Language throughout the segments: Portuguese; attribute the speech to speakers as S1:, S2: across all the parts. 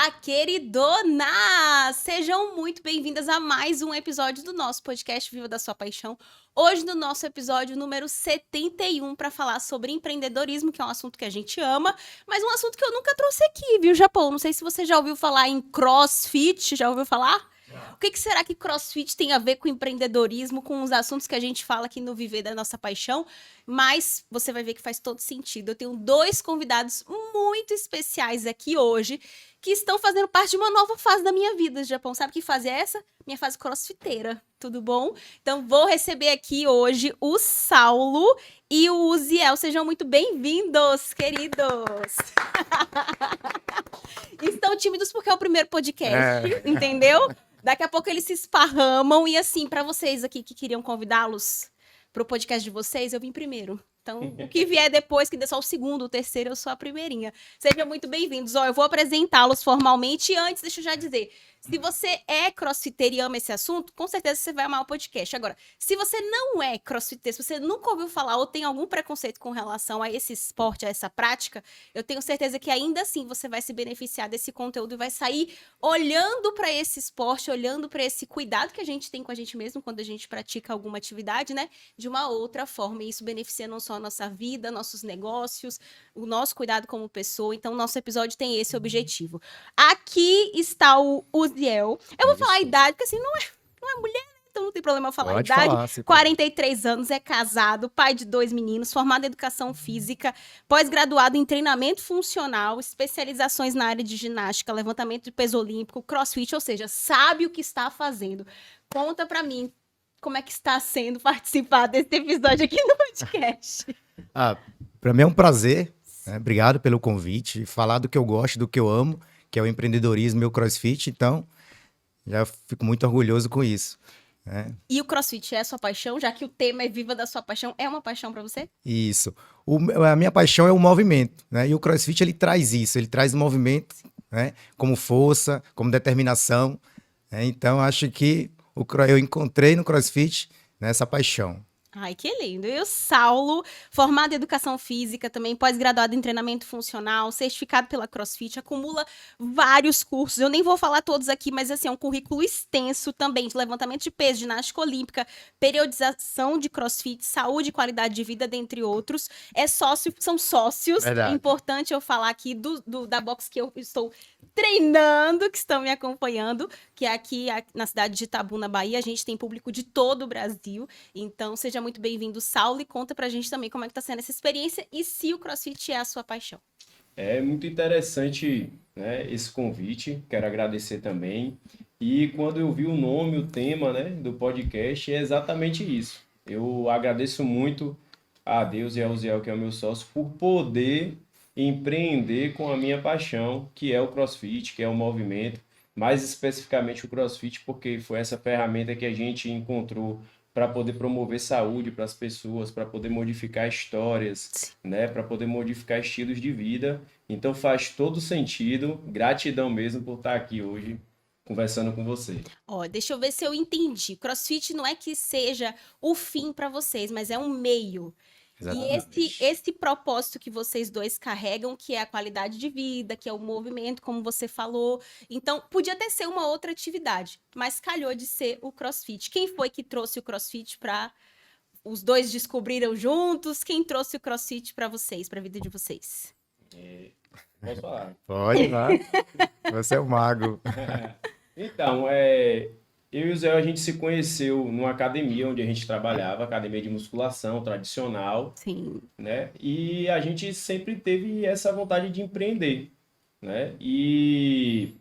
S1: Olá, queridonas! Sejam muito bem-vindas a mais um episódio do nosso podcast Viva da Sua Paixão. Hoje, no nosso episódio número 71, para falar sobre empreendedorismo, que é um assunto que a gente ama, mas um assunto que eu nunca trouxe aqui, viu, Japão? Não sei se você já ouviu falar em CrossFit, já ouviu falar? O que será que CrossFit tem a ver com empreendedorismo, com os assuntos que a gente fala aqui no Viver da Nossa Paixão? Mas você vai ver que faz todo sentido. Eu tenho dois convidados muito especiais aqui hoje, que estão fazendo parte de uma nova fase da minha vida, Japão. Sabe que fase é essa? Minha fase crossfiteira. Tudo bom? Então, vou receber aqui hoje o Saulo e o Uziel. Sejam muito bem-vindos, queridos! Estão tímidos porque é o primeiro podcast, entendeu? Daqui a pouco eles se esparramam. E assim, para vocês aqui que queriam convidá-los pro podcast de vocês, eu vim primeiro. Então, o que vier depois, que dê só o segundo, o terceiro, eu sou a primeirinha. Sejam muito bem-vindos. Ó, eu vou apresentá-los formalmente. E antes, deixa eu já dizer, se você é crossfiteiro e ama esse assunto, com certeza você vai amar o podcast. Agora, se você não é crossfiteiro, se você nunca ouviu falar ou tem algum preconceito com relação a esse esporte, a essa prática, eu tenho certeza que ainda assim você vai se beneficiar desse conteúdo e vai sair olhando para esse esporte, olhando para esse cuidado que a gente tem com a gente mesmo quando a gente pratica alguma atividade, né? De uma outra forma. E isso beneficia não só a nossa vida, nossos negócios, o nosso cuidado como pessoa. Então, nosso episódio tem esse objetivo. Aqui está o Uziel. Eu vou falar a idade, porque assim, não é mulher, né? Então não tem problema eu falar a idade. 43 anos, é casado, pai de 2 meninos, formado em educação física, pós-graduado em treinamento funcional, especializações na área de ginástica, levantamento de peso olímpico, crossfit, ou seja, sabe o que está fazendo. Conta pra mim como é que está sendo participar desse episódio aqui no podcast.
S2: Para mim é um prazer, né? Obrigado pelo convite, falar do que eu gosto, do que eu amo, que é o empreendedorismo e o CrossFit, então já fico muito orgulhoso com isso, né?
S1: E o CrossFit é a sua paixão, já que o tema é Viva da Sua Paixão, é uma paixão para você?
S2: Isso. A minha paixão é o movimento, né? E o CrossFit ele traz isso, ele traz o movimento, né? Como força, como determinação, né? Então acho que eu encontrei no CrossFit, né, essa paixão.
S1: Ai, que lindo. E o Saulo, formado em educação física, também pós-graduado em treinamento funcional, certificado pela CrossFit, acumula vários cursos. Eu nem vou falar todos aqui, mas assim, é um currículo extenso também de levantamento de peso, ginástica olímpica, periodização de CrossFit, saúde e qualidade de vida, dentre outros. São sócios.
S2: Verdade.
S1: É importante eu falar aqui da box que eu estou treinando, que estão me acompanhando, que é aqui na cidade de Itabuna, Bahia. A gente tem público de todo o Brasil. Então, seja muito bem-vindo, Saulo, e conta pra gente também como é que tá sendo essa experiência e se o CrossFit é a sua paixão.
S3: É muito interessante, né, esse convite, quero agradecer também. E quando eu vi o nome, o tema, né, do podcast, é exatamente isso. Eu agradeço muito a Deus e ao Ziel, que é o meu sócio, por poder empreender com a minha paixão, que é o CrossFit, que é o movimento, mais especificamente o CrossFit, porque foi essa ferramenta que a gente encontrou para poder promover saúde para as pessoas, para poder modificar histórias, né, para poder modificar estilos de vida. Então faz todo sentido. Gratidão mesmo por estar aqui hoje conversando com você.
S1: Ó, deixa eu ver se eu entendi. CrossFit não é que seja o fim para vocês, mas é um meio.
S2: Exatamente.
S1: E esse propósito que vocês dois carregam, que é a qualidade de vida, que é o movimento, como você falou. Então, podia até ser uma outra atividade, mas calhou de ser o CrossFit. Quem foi que trouxe o CrossFit para os dois descobriram juntos? Quem trouxe o CrossFit para vocês, para a vida de vocês?
S3: Posso falar?
S2: Pode, lá. Você é o mago.
S3: Então, eu e o Zé, a gente se conheceu numa academia onde a gente trabalhava, academia de musculação tradicional,
S1: Sim.
S3: né? E a gente sempre teve essa vontade de empreender, né? E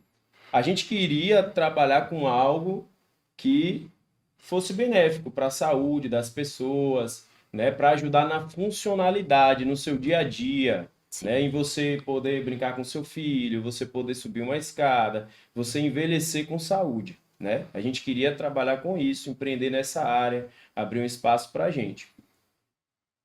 S3: a gente queria trabalhar com algo que fosse benéfico para a saúde das pessoas, né? Para ajudar na funcionalidade, no seu dia a dia, né? Em você poder brincar com seu filho, você poder subir uma escada, você envelhecer com saúde, né? A gente queria trabalhar com isso, empreender nessa área, abrir um espaço para a gente.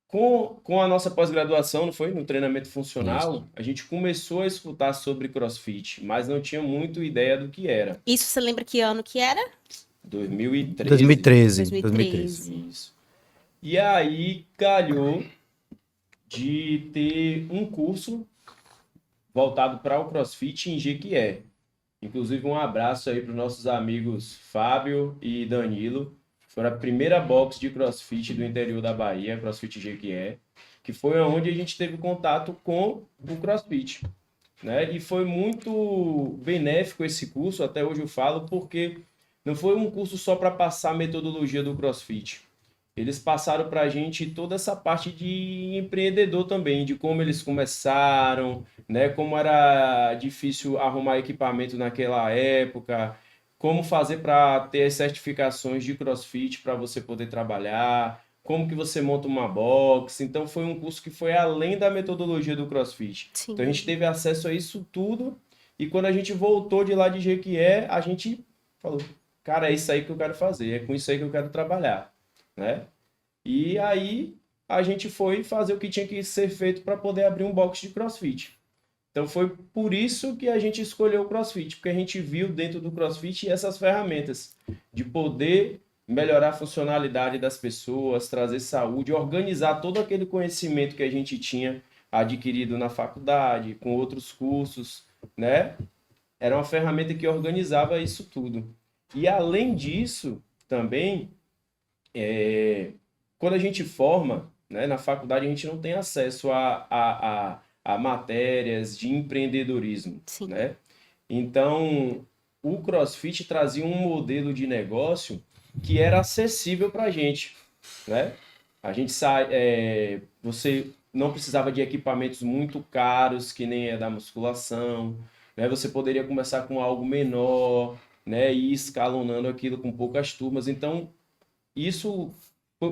S3: Com a nossa pós-graduação, não foi? No treinamento funcional,
S2: Isso.
S3: a gente começou a escutar sobre CrossFit, mas não tinha muito ideia do que era.
S1: Isso você lembra que ano que era?
S3: 2013.
S2: 2013.
S3: Isso. E aí calhou de ter um curso voltado para o CrossFit em Jequié. Inclusive, um abraço aí para os nossos amigos Fábio e Danilo. Foi a primeira box de CrossFit do interior da Bahia, CrossFit Jequié, que foi onde a gente teve contato com o CrossFit, né? E foi muito benéfico esse curso, até hoje eu falo, porque não foi um curso só para passar a metodologia do CrossFit. Eles passaram para a gente toda essa parte de empreendedor também, de como eles começaram, né? Como era difícil arrumar equipamento naquela época, como fazer para ter as certificações de CrossFit para você poder trabalhar, como que você monta uma box. Então foi um curso que foi além da metodologia do CrossFit.
S1: Sim.
S3: Então a gente teve acesso a isso tudo e quando a gente voltou de lá de Jequié, a gente falou, cara, é isso aí que eu quero fazer, é com isso aí que eu quero trabalhar, né? E aí a gente foi fazer o que tinha que ser feito para poder abrir um box de CrossFit. Então foi por isso que a gente escolheu o CrossFit, porque a gente viu dentro do CrossFit essas ferramentas de poder melhorar a funcionalidade das pessoas, trazer saúde, organizar todo aquele conhecimento que a gente tinha adquirido na faculdade, com outros cursos, né? Era uma ferramenta que organizava isso tudo. E além disso, também quando a gente forma, né, na faculdade, a gente não tem acesso a matérias de empreendedorismo,
S1: Sim.
S3: né? Então, o CrossFit trazia um modelo de negócio que era acessível para a gente, né? A gente você não precisava de equipamentos muito caros, que nem é da musculação, né? Você poderia começar com algo menor, né? E ir escalonando aquilo com poucas turmas. Então, isso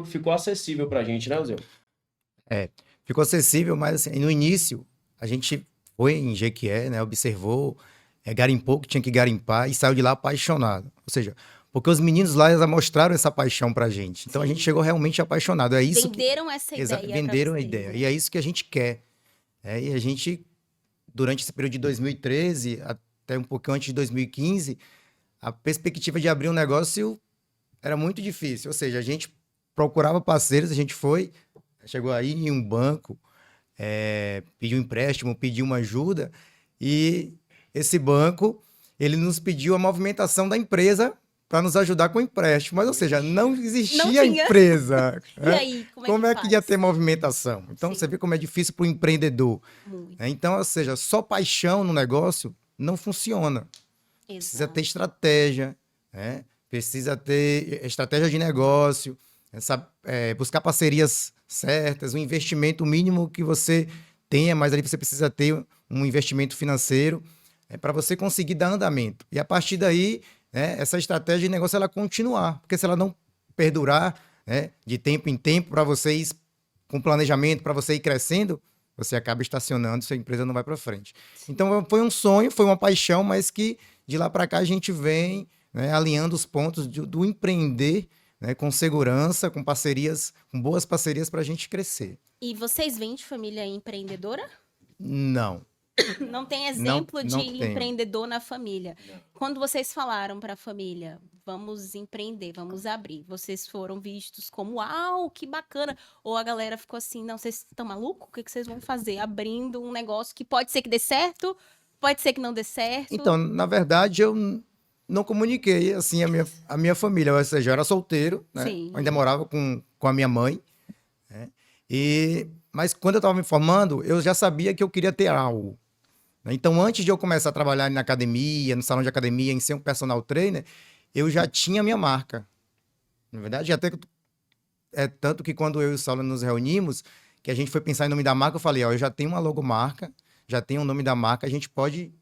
S3: ficou acessível para a gente, né, Zé?
S2: Ficou acessível, mas assim, no início a gente foi em Jequié, né? Observou, garimpou que tinha que garimpar e saiu de lá apaixonado. Ou seja, porque os meninos lá já mostraram essa paixão pra gente. Então a gente chegou realmente apaixonado. É isso
S1: Venderam essa ideia pra
S2: venderam a
S1: vocês,
S2: ideia.
S1: né?
S2: E é isso que a gente quer. E a gente, durante esse período de 2013 até um pouquinho antes de 2015, a perspectiva de abrir um negócio era muito difícil. Ou seja, a gente procurava parceiros, a gente chegou aí em um banco, pediu um empréstimo, pediu uma ajuda, e esse banco, ele nos pediu a movimentação da empresa para nos ajudar com o empréstimo. Mas, ou seja, não existia
S1: Não tinha.
S2: empresa.
S1: E aí,
S2: Como é que ia
S1: faz?
S2: ter movimentação? Então,
S1: Sim.
S2: você vê como é difícil para o empreendedor.
S1: Muito.
S2: Então, ou seja, só paixão no negócio não funciona. Precisa ter
S1: Exato.
S2: estratégia, né? Precisa ter estratégia de negócio, buscar parcerias certas, um investimento mínimo que você tenha, mas ali você precisa ter um investimento financeiro para você conseguir dar andamento. E a partir daí, né, essa estratégia de negócio ela continuar, porque se ela não perdurar, né, de tempo em tempo para vocês, com planejamento, para você ir crescendo, você acaba estacionando, sua empresa não vai para frente. Então foi um sonho, foi uma paixão, mas que de lá para cá a gente vem, né, alinhando os pontos do empreender, né, com segurança, com parcerias, com boas parcerias para a gente crescer.
S1: E vocês vêm de família empreendedora?
S2: Não.
S1: Não tem exemplo
S2: não
S1: de
S2: tenho.
S1: empreendedor na família. Quando vocês falaram para a família, vamos empreender, vamos abrir, vocês foram vistos como, uau, que bacana. Ou a galera ficou assim, não, vocês estão malucos? O que vocês vão fazer? Abrindo um negócio que pode ser que dê certo, pode ser que não dê certo.
S2: Então, na verdade, eu não comuniquei assim a minha família. Ou seja, eu era solteiro, né?
S1: Sim.
S2: Eu ainda morava com a minha mãe, né? Mas quando eu estava me formando, eu já sabia que eu queria ter algo. Então, antes de eu começar a trabalhar na academia, no salão de academia, em ser um personal trainer, eu já tinha minha marca. Na verdade, tanto que quando eu e o Saulo nos reunimos, que a gente foi pensar em nome da marca, eu falei, ó, eu já tenho uma logomarca, já tenho o nome da marca, a gente pode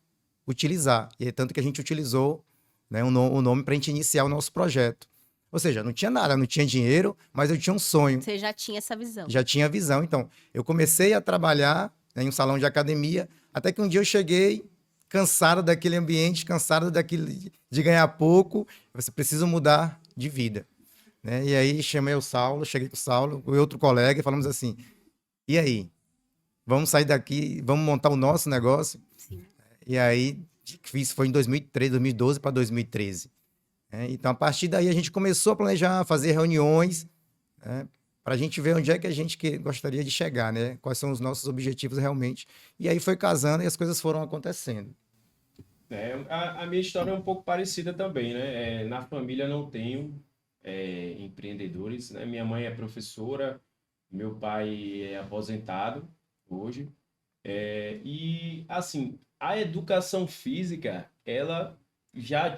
S2: utilizar. E é tanto que a gente utilizou, né, o nome para a gente iniciar o nosso projeto. Ou seja, não tinha nada, não tinha dinheiro, mas eu tinha um sonho.
S1: Você já tinha essa visão.
S2: Já tinha visão. Então, eu comecei a trabalhar, né, em um salão de academia, até que um dia eu cheguei cansado daquele ambiente, cansado de ganhar pouco. Você precisa mudar de vida, né? E aí cheguei com o Saulo, o outro colega, e falamos assim, e aí? Vamos sair daqui, vamos montar o nosso negócio?
S1: Sim.
S2: E aí, isso foi em 2012 para 2013. Então, a partir daí, a gente começou a planejar, fazer reuniões, né, para a gente ver onde é que a gente gostaria de chegar, né? Quais são os nossos objetivos realmente. E aí foi casando e as coisas foram acontecendo.
S3: A minha história é um pouco parecida também, né? Na família não tenho empreendedores, né? Minha mãe é professora, meu pai é aposentado hoje. E, assim, a educação física, ela já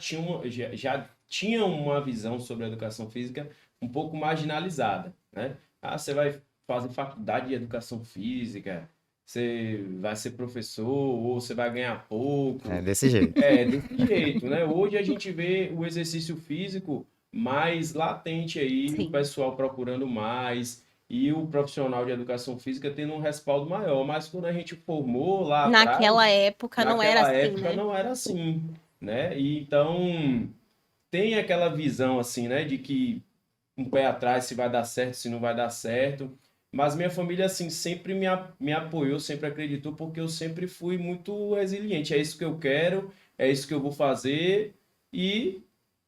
S3: tinha uma visão sobre a educação física um pouco marginalizada, né? Ah, você vai fazer faculdade de educação física, você vai ser professor ou você vai ganhar
S2: É
S3: pouco.
S2: desse jeito.
S3: Desse jeito, né? Hoje a gente vê o exercício físico mais latente aí, o
S1: Sim.
S3: pessoal procurando mais e o profissional de educação física tendo um respaldo maior. Mas quando a gente formou lá
S1: Naquela
S3: atrás,
S1: época não era
S3: naquela
S1: assim,
S3: época
S1: né?
S3: não era assim, né? E então tem aquela visão assim, né, de que um pé atrás se vai dar certo, se não vai dar certo. Mas minha família, assim, sempre me apoiou, sempre acreditou, porque eu sempre fui muito resiliente. É isso que eu quero, é isso que eu vou fazer e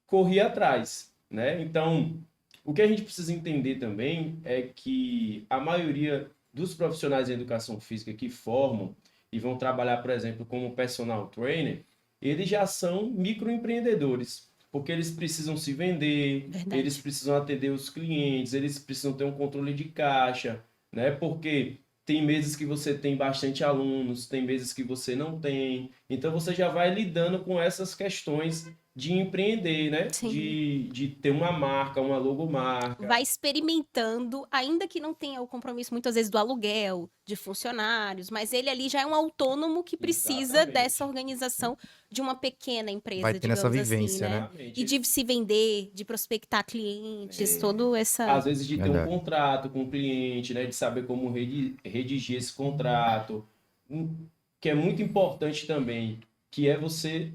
S3: corri atrás, né? Então, o que a gente precisa entender também é que a maioria dos profissionais de educação física que formam e vão trabalhar, por exemplo, como personal trainer, eles já são microempreendedores, porque eles precisam se vender, eles
S1: Verdade.
S3: precisam atender os clientes, eles precisam ter um controle de caixa, né? Porque tem meses que você tem bastante alunos, tem meses que você não tem. Então você já vai lidando com essas questões de empreender, né?
S1: Sim.
S3: De ter uma marca, uma logomarca.
S1: Vai experimentando, ainda que não tenha o compromisso muitas vezes do aluguel, de funcionários, mas ele ali já é um autônomo que precisa dessa
S3: Exatamente.
S1: organização de uma pequena
S2: Vai
S1: empresa,
S2: tendo essa
S1: digamos assim,
S2: vivência,
S1: né?
S2: né?
S1: E
S3: Exatamente.
S1: de se vender, de prospectar clientes, todo essa.
S3: Às vezes de ter um
S2: Verdade.
S3: contrato com o cliente, né? De saber como redigir esse contrato. Que é muito importante também, que é você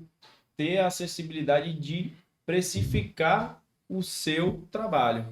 S3: ter a acessibilidade de precificar o seu trabalho,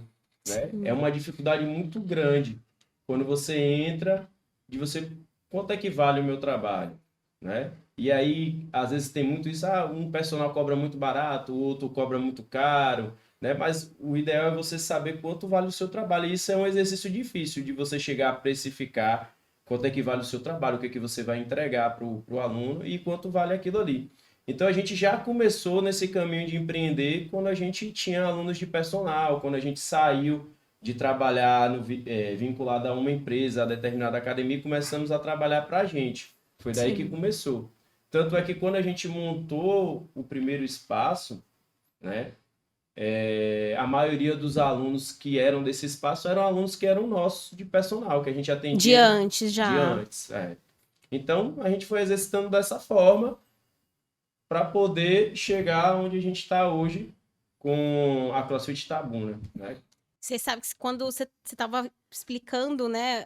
S3: né? É uma dificuldade muito grande quando você entra de você, quanto é que vale o meu trabalho, né? E aí, às vezes tem muito isso, um personal cobra muito barato, o outro cobra muito caro, né? Mas o ideal é você saber quanto vale o seu trabalho. E isso é um exercício difícil de você chegar a precificar quanto é que vale o seu trabalho, o que é que você vai entregar para o aluno e quanto vale aquilo ali. Então a gente já começou nesse caminho de empreender quando a gente tinha alunos de personal, quando a gente saiu de trabalhar vinculado a uma empresa, a determinada academia, e começamos a trabalhar para a gente. Foi daí que
S1: Sim.
S3: começou. Tanto é que quando a gente montou o primeiro espaço, né, a maioria dos alunos que eram desse espaço eram alunos que eram nossos de personal, que a gente
S1: De
S3: atendia
S1: antes
S3: de
S1: já.
S3: antes. Então a gente foi exercitando dessa forma para poder chegar onde a gente está hoje com a CrossFit Tabuna, né?
S1: Você sabe que quando você estava explicando, né,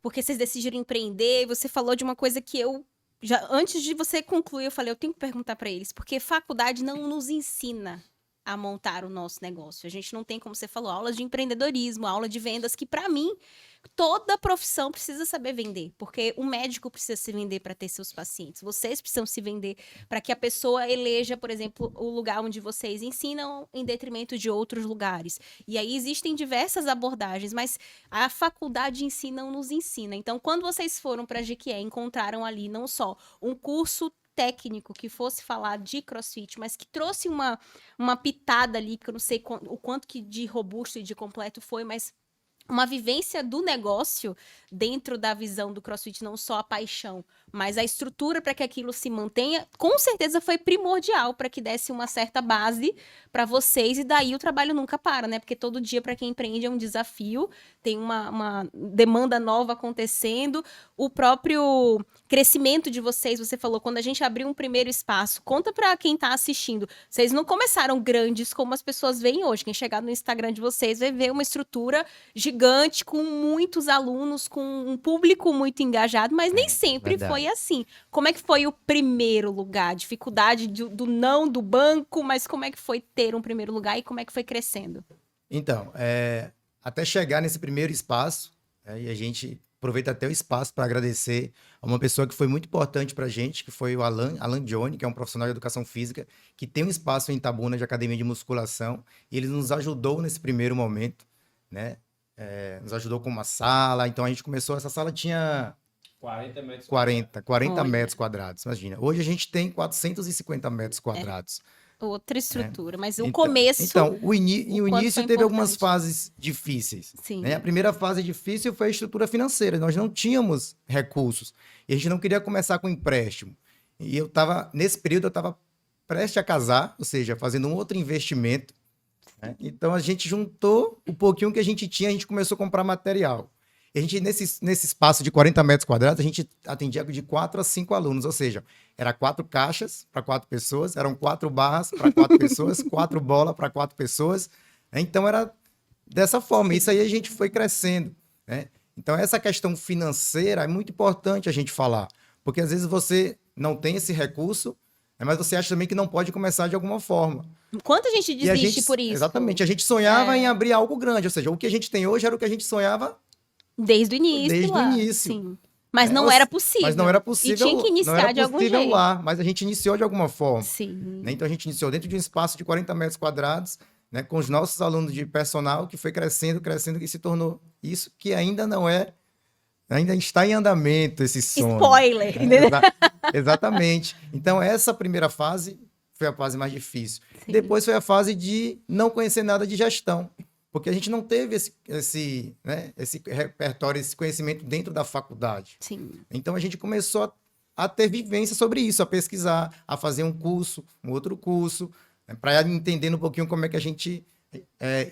S1: porque vocês decidiram empreender, você falou de uma coisa que eu já antes de você concluir, eu falei, eu tenho que perguntar para eles, porque faculdade não nos ensina a montar o nosso negócio. A gente não tem, como você falou, aulas de empreendedorismo, aula de vendas, que para mim toda profissão precisa saber vender, porque o médico precisa se vender para ter seus pacientes. Vocês precisam se vender para que a pessoa eleja, por exemplo, o lugar onde vocês ensinam em detrimento de outros lugares. E aí existem diversas abordagens, mas a faculdade em si não nos ensina. Então, quando vocês foram para a Jequié, encontraram ali não só um curso técnico que fosse falar de CrossFit, mas que trouxe uma pitada ali, que eu não sei o quanto que de robusto e de completo foi, mas uma vivência do negócio dentro da visão do CrossFit, não só a paixão, mas a estrutura para que aquilo se mantenha, com certeza foi primordial para que desse uma certa base para vocês e daí o trabalho nunca para, né? Porque todo dia para quem empreende é um desafio, tem uma demanda nova acontecendo, o próprio crescimento de vocês, você falou, quando a gente abriu um primeiro espaço, conta para quem está assistindo, vocês não começaram grandes como as pessoas veem hoje, quem chegar no Instagram de vocês vai ver uma estrutura gigante, com muitos alunos, com um público muito engajado, mas nem sempre foi
S2: Verdade.
S1: assim. Como é que foi o primeiro lugar? Dificuldade do não do banco, mas como é que foi ter um primeiro lugar e como é que foi crescendo?
S2: Então, até chegar nesse primeiro espaço, e a gente aproveita até o espaço para agradecer a uma pessoa que foi muito importante para a gente, que foi o Alan Johnny, que é um profissional de educação física, que tem um espaço em Itabuna de academia de musculação, e ele nos ajudou nesse primeiro momento, né? Nos ajudou com uma sala, então a gente começou, essa sala tinha
S3: 40 metros
S2: 40
S1: Olha.
S2: metros quadrados, imagina. Hoje a gente tem 450 metros quadrados.
S1: Outra estrutura, mas o
S2: Então,
S1: começo...
S2: Então, o
S1: quanto
S2: início
S1: foi
S2: teve algumas
S1: importante.
S2: fases difíceis.
S1: Sim.
S2: Né? A primeira fase difícil foi a estrutura financeira. Nós não tínhamos recursos. E a gente não queria começar com empréstimo. E nesse período, eu estava prestes a casar, ou seja, fazendo um outro investimento. Né? Então, a gente juntou o pouquinho que a gente tinha, a gente começou a comprar material. E a gente, nesse espaço de 40 metros quadrados, a gente atendia de 4 a 5 alunos, ou seja, era 4 caixas para 4 pessoas, eram 4 barras para 4 pessoas, 4 bolas para 4 pessoas. Né? Então, era dessa forma. Isso aí a gente foi crescendo. Né? Então, essa questão financeira é muito importante a gente falar, porque às vezes você não tem esse recurso, né, mas você acha também que não pode começar de alguma forma.
S1: Quanta gente
S2: E
S1: desiste por isso?
S2: Exatamente. A gente sonhava em abrir algo grande, ou seja, o que a gente tem hoje era o que a gente sonhava
S1: Desde o início.
S2: desde o
S1: lá.
S2: início.
S1: Sim. Mas não era possível.
S2: Mas não era possível.
S1: E tinha que iniciar de algum jeito.
S2: Lá, mas a gente iniciou de alguma forma.
S1: Sim.
S2: Né? Então a gente iniciou dentro de um espaço de 40 metros quadrados, né, com os nossos alunos de personal, que foi crescendo, crescendo, e se tornou isso que ainda não é, ainda está em andamento esse sonho.
S1: Spoiler.
S2: Exatamente. Então essa primeira fase foi a fase mais difícil.
S1: Sim.
S2: Depois foi a fase de não conhecer nada de gestão. Porque a gente não teve esse repertório, esse conhecimento dentro da faculdade.
S1: Sim.
S2: Então, a gente começou a ter vivência sobre isso, a pesquisar, a fazer um curso, um outro curso, né, para entender um pouquinho como é que a gente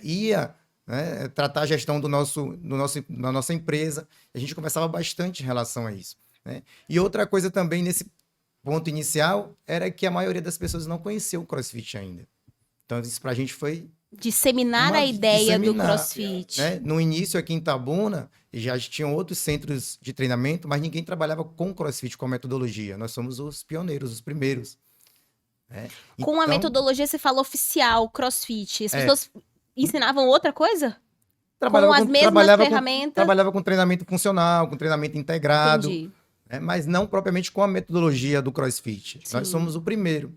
S2: ia, né, tratar a gestão da nossa empresa. A gente conversava bastante em relação a isso. Né? E outra coisa também, nesse ponto inicial, era que a maioria das pessoas não conhecia o CrossFit ainda. Então, isso para a gente foi...
S1: Disseminar a ideia do CrossFit.
S2: Né? No início, aqui em Itabuna, já tinham outros centros de treinamento, mas ninguém trabalhava com CrossFit, com a metodologia. Nós somos os pioneiros, os primeiros. Né?
S1: Com a metodologia, você fala oficial, CrossFit. As pessoas ensinavam outra coisa? Com as mesmas ferramentas?
S2: Trabalhava com treinamento funcional, com treinamento integrado.
S1: Entendi.
S2: Né? Mas não propriamente com a metodologia do CrossFit.
S1: Sim.
S2: Nós somos o primeiro.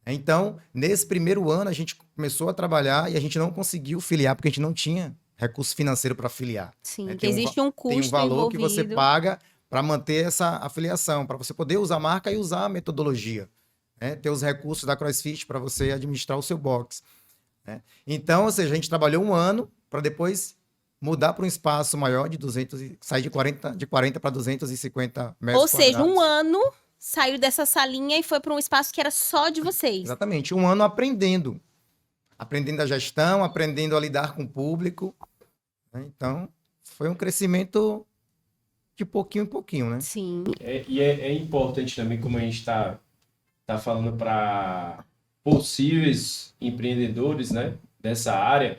S2: Então, nesse primeiro ano, a gente começou a trabalhar e a gente não conseguiu filiar, porque a gente não tinha recurso financeiro para filiar.
S1: Sim,
S2: né?
S1: existe um custo
S2: tem um valor
S1: envolvido.
S2: que você paga para manter essa afiliação, para você poder usar a marca e usar a metodologia. Né? Ter os recursos da CrossFit para você administrar o seu box. Né? Então, ou seja, a gente trabalhou um ano para depois mudar para um espaço maior de 200, sair de 40 para 250 metros.
S1: Ou seja, um ano... Saiu dessa salinha e foi para um espaço que era só de vocês.
S2: Exatamente. Um ano aprendendo. Aprendendo a gestão, aprendendo a lidar com o público. Então, foi um crescimento de pouquinho em pouquinho, né?
S1: Sim.
S3: É importante também, como a gente está falando para possíveis empreendedores, né, dessa área,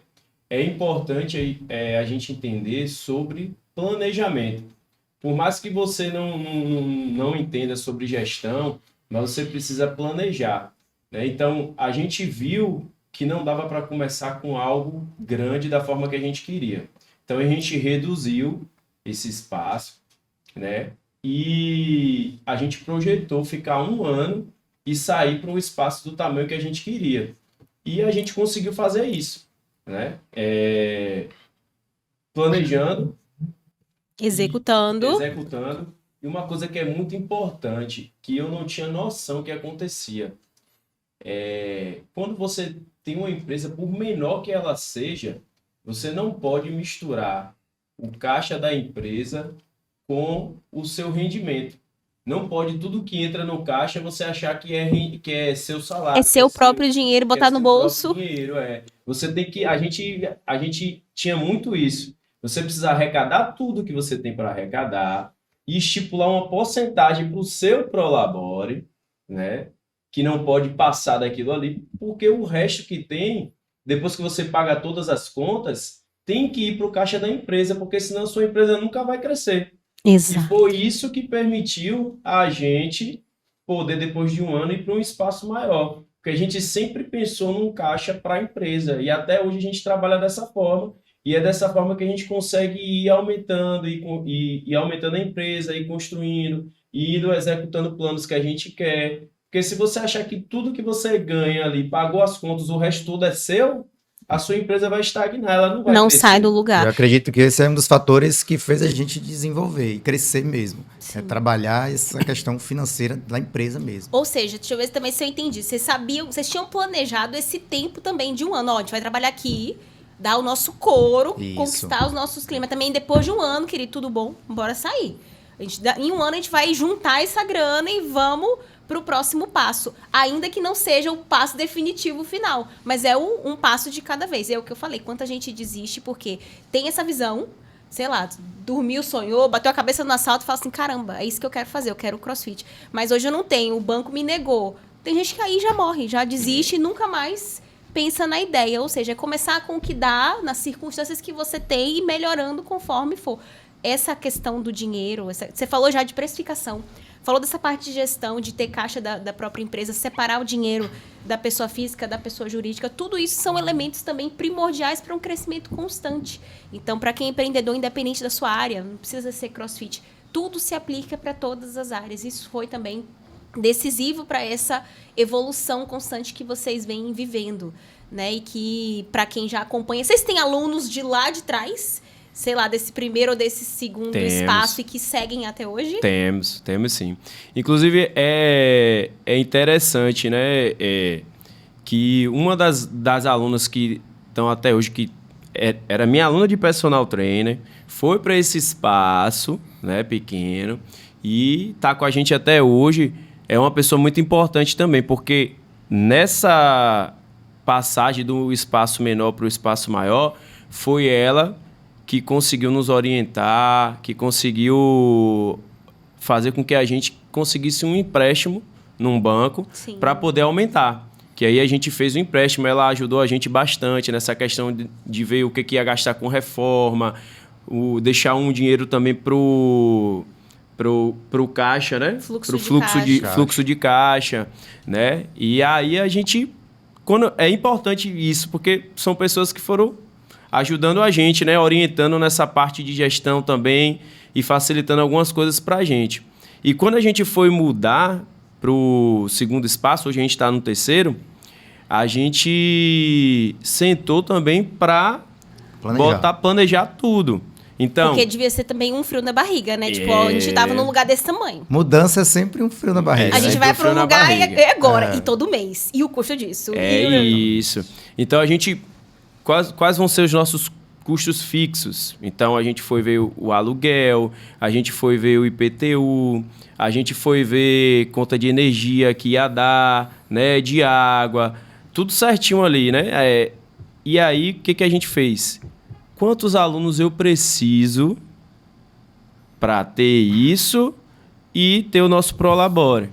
S3: é importante a gente entender sobre planejamento. Por mais que você não entenda sobre gestão, mas você precisa planejar. Né? Então, a gente viu que não dava para começar com algo grande da forma que a gente queria. Então, a gente reduziu esse espaço, né? E a gente projetou ficar um ano e sair para um espaço do tamanho que a gente queria. E a gente conseguiu fazer isso. Né? Planejando,
S1: Executando.
S3: E uma coisa que é muito importante, que eu não tinha noção que acontecia. Quando você tem uma empresa, por menor que ela seja, você não pode misturar o caixa da empresa com o seu rendimento. Não pode tudo que entra no caixa você achar que é seu salário.
S1: É seu próprio dinheiro, botar no bolso.
S3: Dinheiro, Você tem que... A gente tinha muito isso. Você precisa arrecadar tudo que você tem para arrecadar e estipular uma porcentagem para o seu Prolabore, né? Que não pode passar daquilo ali, porque o resto que tem, depois que você paga todas as contas, tem que ir para o caixa da empresa, porque senão a sua empresa nunca vai crescer.
S1: Exato.
S3: E foi isso que permitiu a gente poder, depois de um ano, ir para um espaço maior. Porque a gente sempre pensou num caixa para a empresa e até hoje a gente trabalha dessa forma. E é dessa forma que a gente consegue ir aumentando e aumentando a empresa, ir construindo, e indo executando planos que a gente quer. Porque se você achar que tudo que você ganha ali, pagou as contas, o resto tudo é seu, a sua empresa vai estagnar, ela não vai
S1: Não
S3: crescer.
S1: sai do
S2: Eu
S1: lugar.
S2: acredito que esse é um dos fatores que fez a gente desenvolver e crescer mesmo.
S1: Sim.
S2: É trabalhar essa questão financeira da empresa mesmo.
S1: Ou seja, deixa eu ver também se eu entendi. Vocês tinham planejado esse tempo também de um ano. Ó, a gente vai trabalhar aqui, dar o nosso couro,
S2: Isso.
S1: conquistar os nossos climas. Também depois de um ano, querido, tudo bom, bora sair. Em um ano a gente vai juntar essa grana e vamos pro próximo passo. Ainda que não seja o passo definitivo final. Mas é um passo de cada vez. É o que eu falei. Quanta gente desiste porque tem essa visão, sei lá, dormiu, sonhou, bateu a cabeça no assalto e fala assim, caramba, é isso que eu quero fazer, eu quero o CrossFit. Mas hoje eu não tenho, o banco me negou. Tem gente que aí já morre, já desiste e nunca mais pensa na ideia. Ou seja, é começar com o que dá, nas circunstâncias que você tem e melhorando conforme for. Essa questão do dinheiro, você falou já de precificação, falou dessa parte de gestão, de ter caixa da própria empresa, separar o dinheiro da pessoa física, da pessoa jurídica, tudo isso são elementos também primordiais para um crescimento constante. Então, para quem é empreendedor, independente da sua área, não precisa ser CrossFit, tudo se aplica para todas as áreas. Isso foi também decisivo para essa evolução constante que vocês vêm vivendo, né? E que, para quem já acompanha, vocês têm alunos de lá de trás, sei lá, desse primeiro ou desse segundo espaço e que seguem até hoje?
S3: Temos sim. Inclusive, é interessante, né, que uma das alunas que estão até hoje, que era minha aluna de personal trainer, foi para esse espaço, né, pequeno, e está com a gente até hoje. É uma pessoa muito importante também, porque nessa passagem do espaço menor para o espaço maior, foi ela que conseguiu nos orientar, que conseguiu fazer com que a gente conseguisse um empréstimo num banco para poder aumentar. Que aí a gente fez o empréstimo, ela ajudou a gente bastante nessa questão de ver o que ia gastar com reforma, deixar um dinheiro também pro caixa, né? Fluxo de caixa, né? E aí a gente... é importante isso, porque são pessoas que foram ajudando a gente, né? Orientando nessa parte de gestão também e facilitando algumas coisas para a gente. E quando a gente foi mudar para o segundo espaço, hoje a gente está no terceiro, a gente sentou também para planejar tudo. Então,
S1: porque devia ser também um frio na barriga, né? Tipo, ó, a gente tava num lugar desse tamanho.
S2: Mudança é sempre um frio na barriga.
S1: A gente vai para um lugar e agora, e todo mês. E o custo disso.
S3: Isso. Então, a gente... Quais vão ser os nossos custos fixos? Então, a gente foi ver o aluguel, a gente foi ver o IPTU, a gente foi ver conta de energia que ia dar, né, de água, tudo certinho ali, né? E aí, o que a gente fez? Quantos alunos eu preciso para ter isso e ter o nosso Prolabore?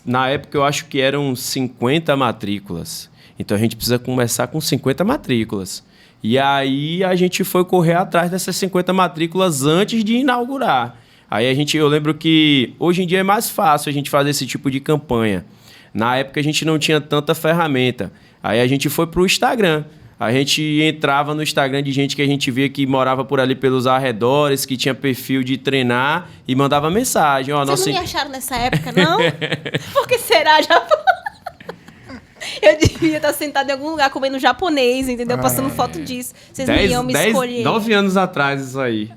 S3: Na época eu acho que eram 50 matrículas. Então a gente precisa começar com 50 matrículas. E aí a gente foi correr atrás dessas 50 matrículas antes de inaugurar. Aí eu lembro que hoje em dia é mais fácil a gente fazer esse tipo de campanha. Na época a gente não tinha tanta ferramenta. Aí a gente foi para o Instagram. A gente entrava no Instagram de gente que a gente via que morava por ali pelos arredores, que tinha perfil de treinar e mandava mensagem.
S1: Vocês não me acharam nessa época, não? Por que será? Eu devia estar sentado em algum lugar comendo japonês, entendeu? Passando foto disso. Vocês não iam me escolher.
S3: 9 anos atrás isso aí.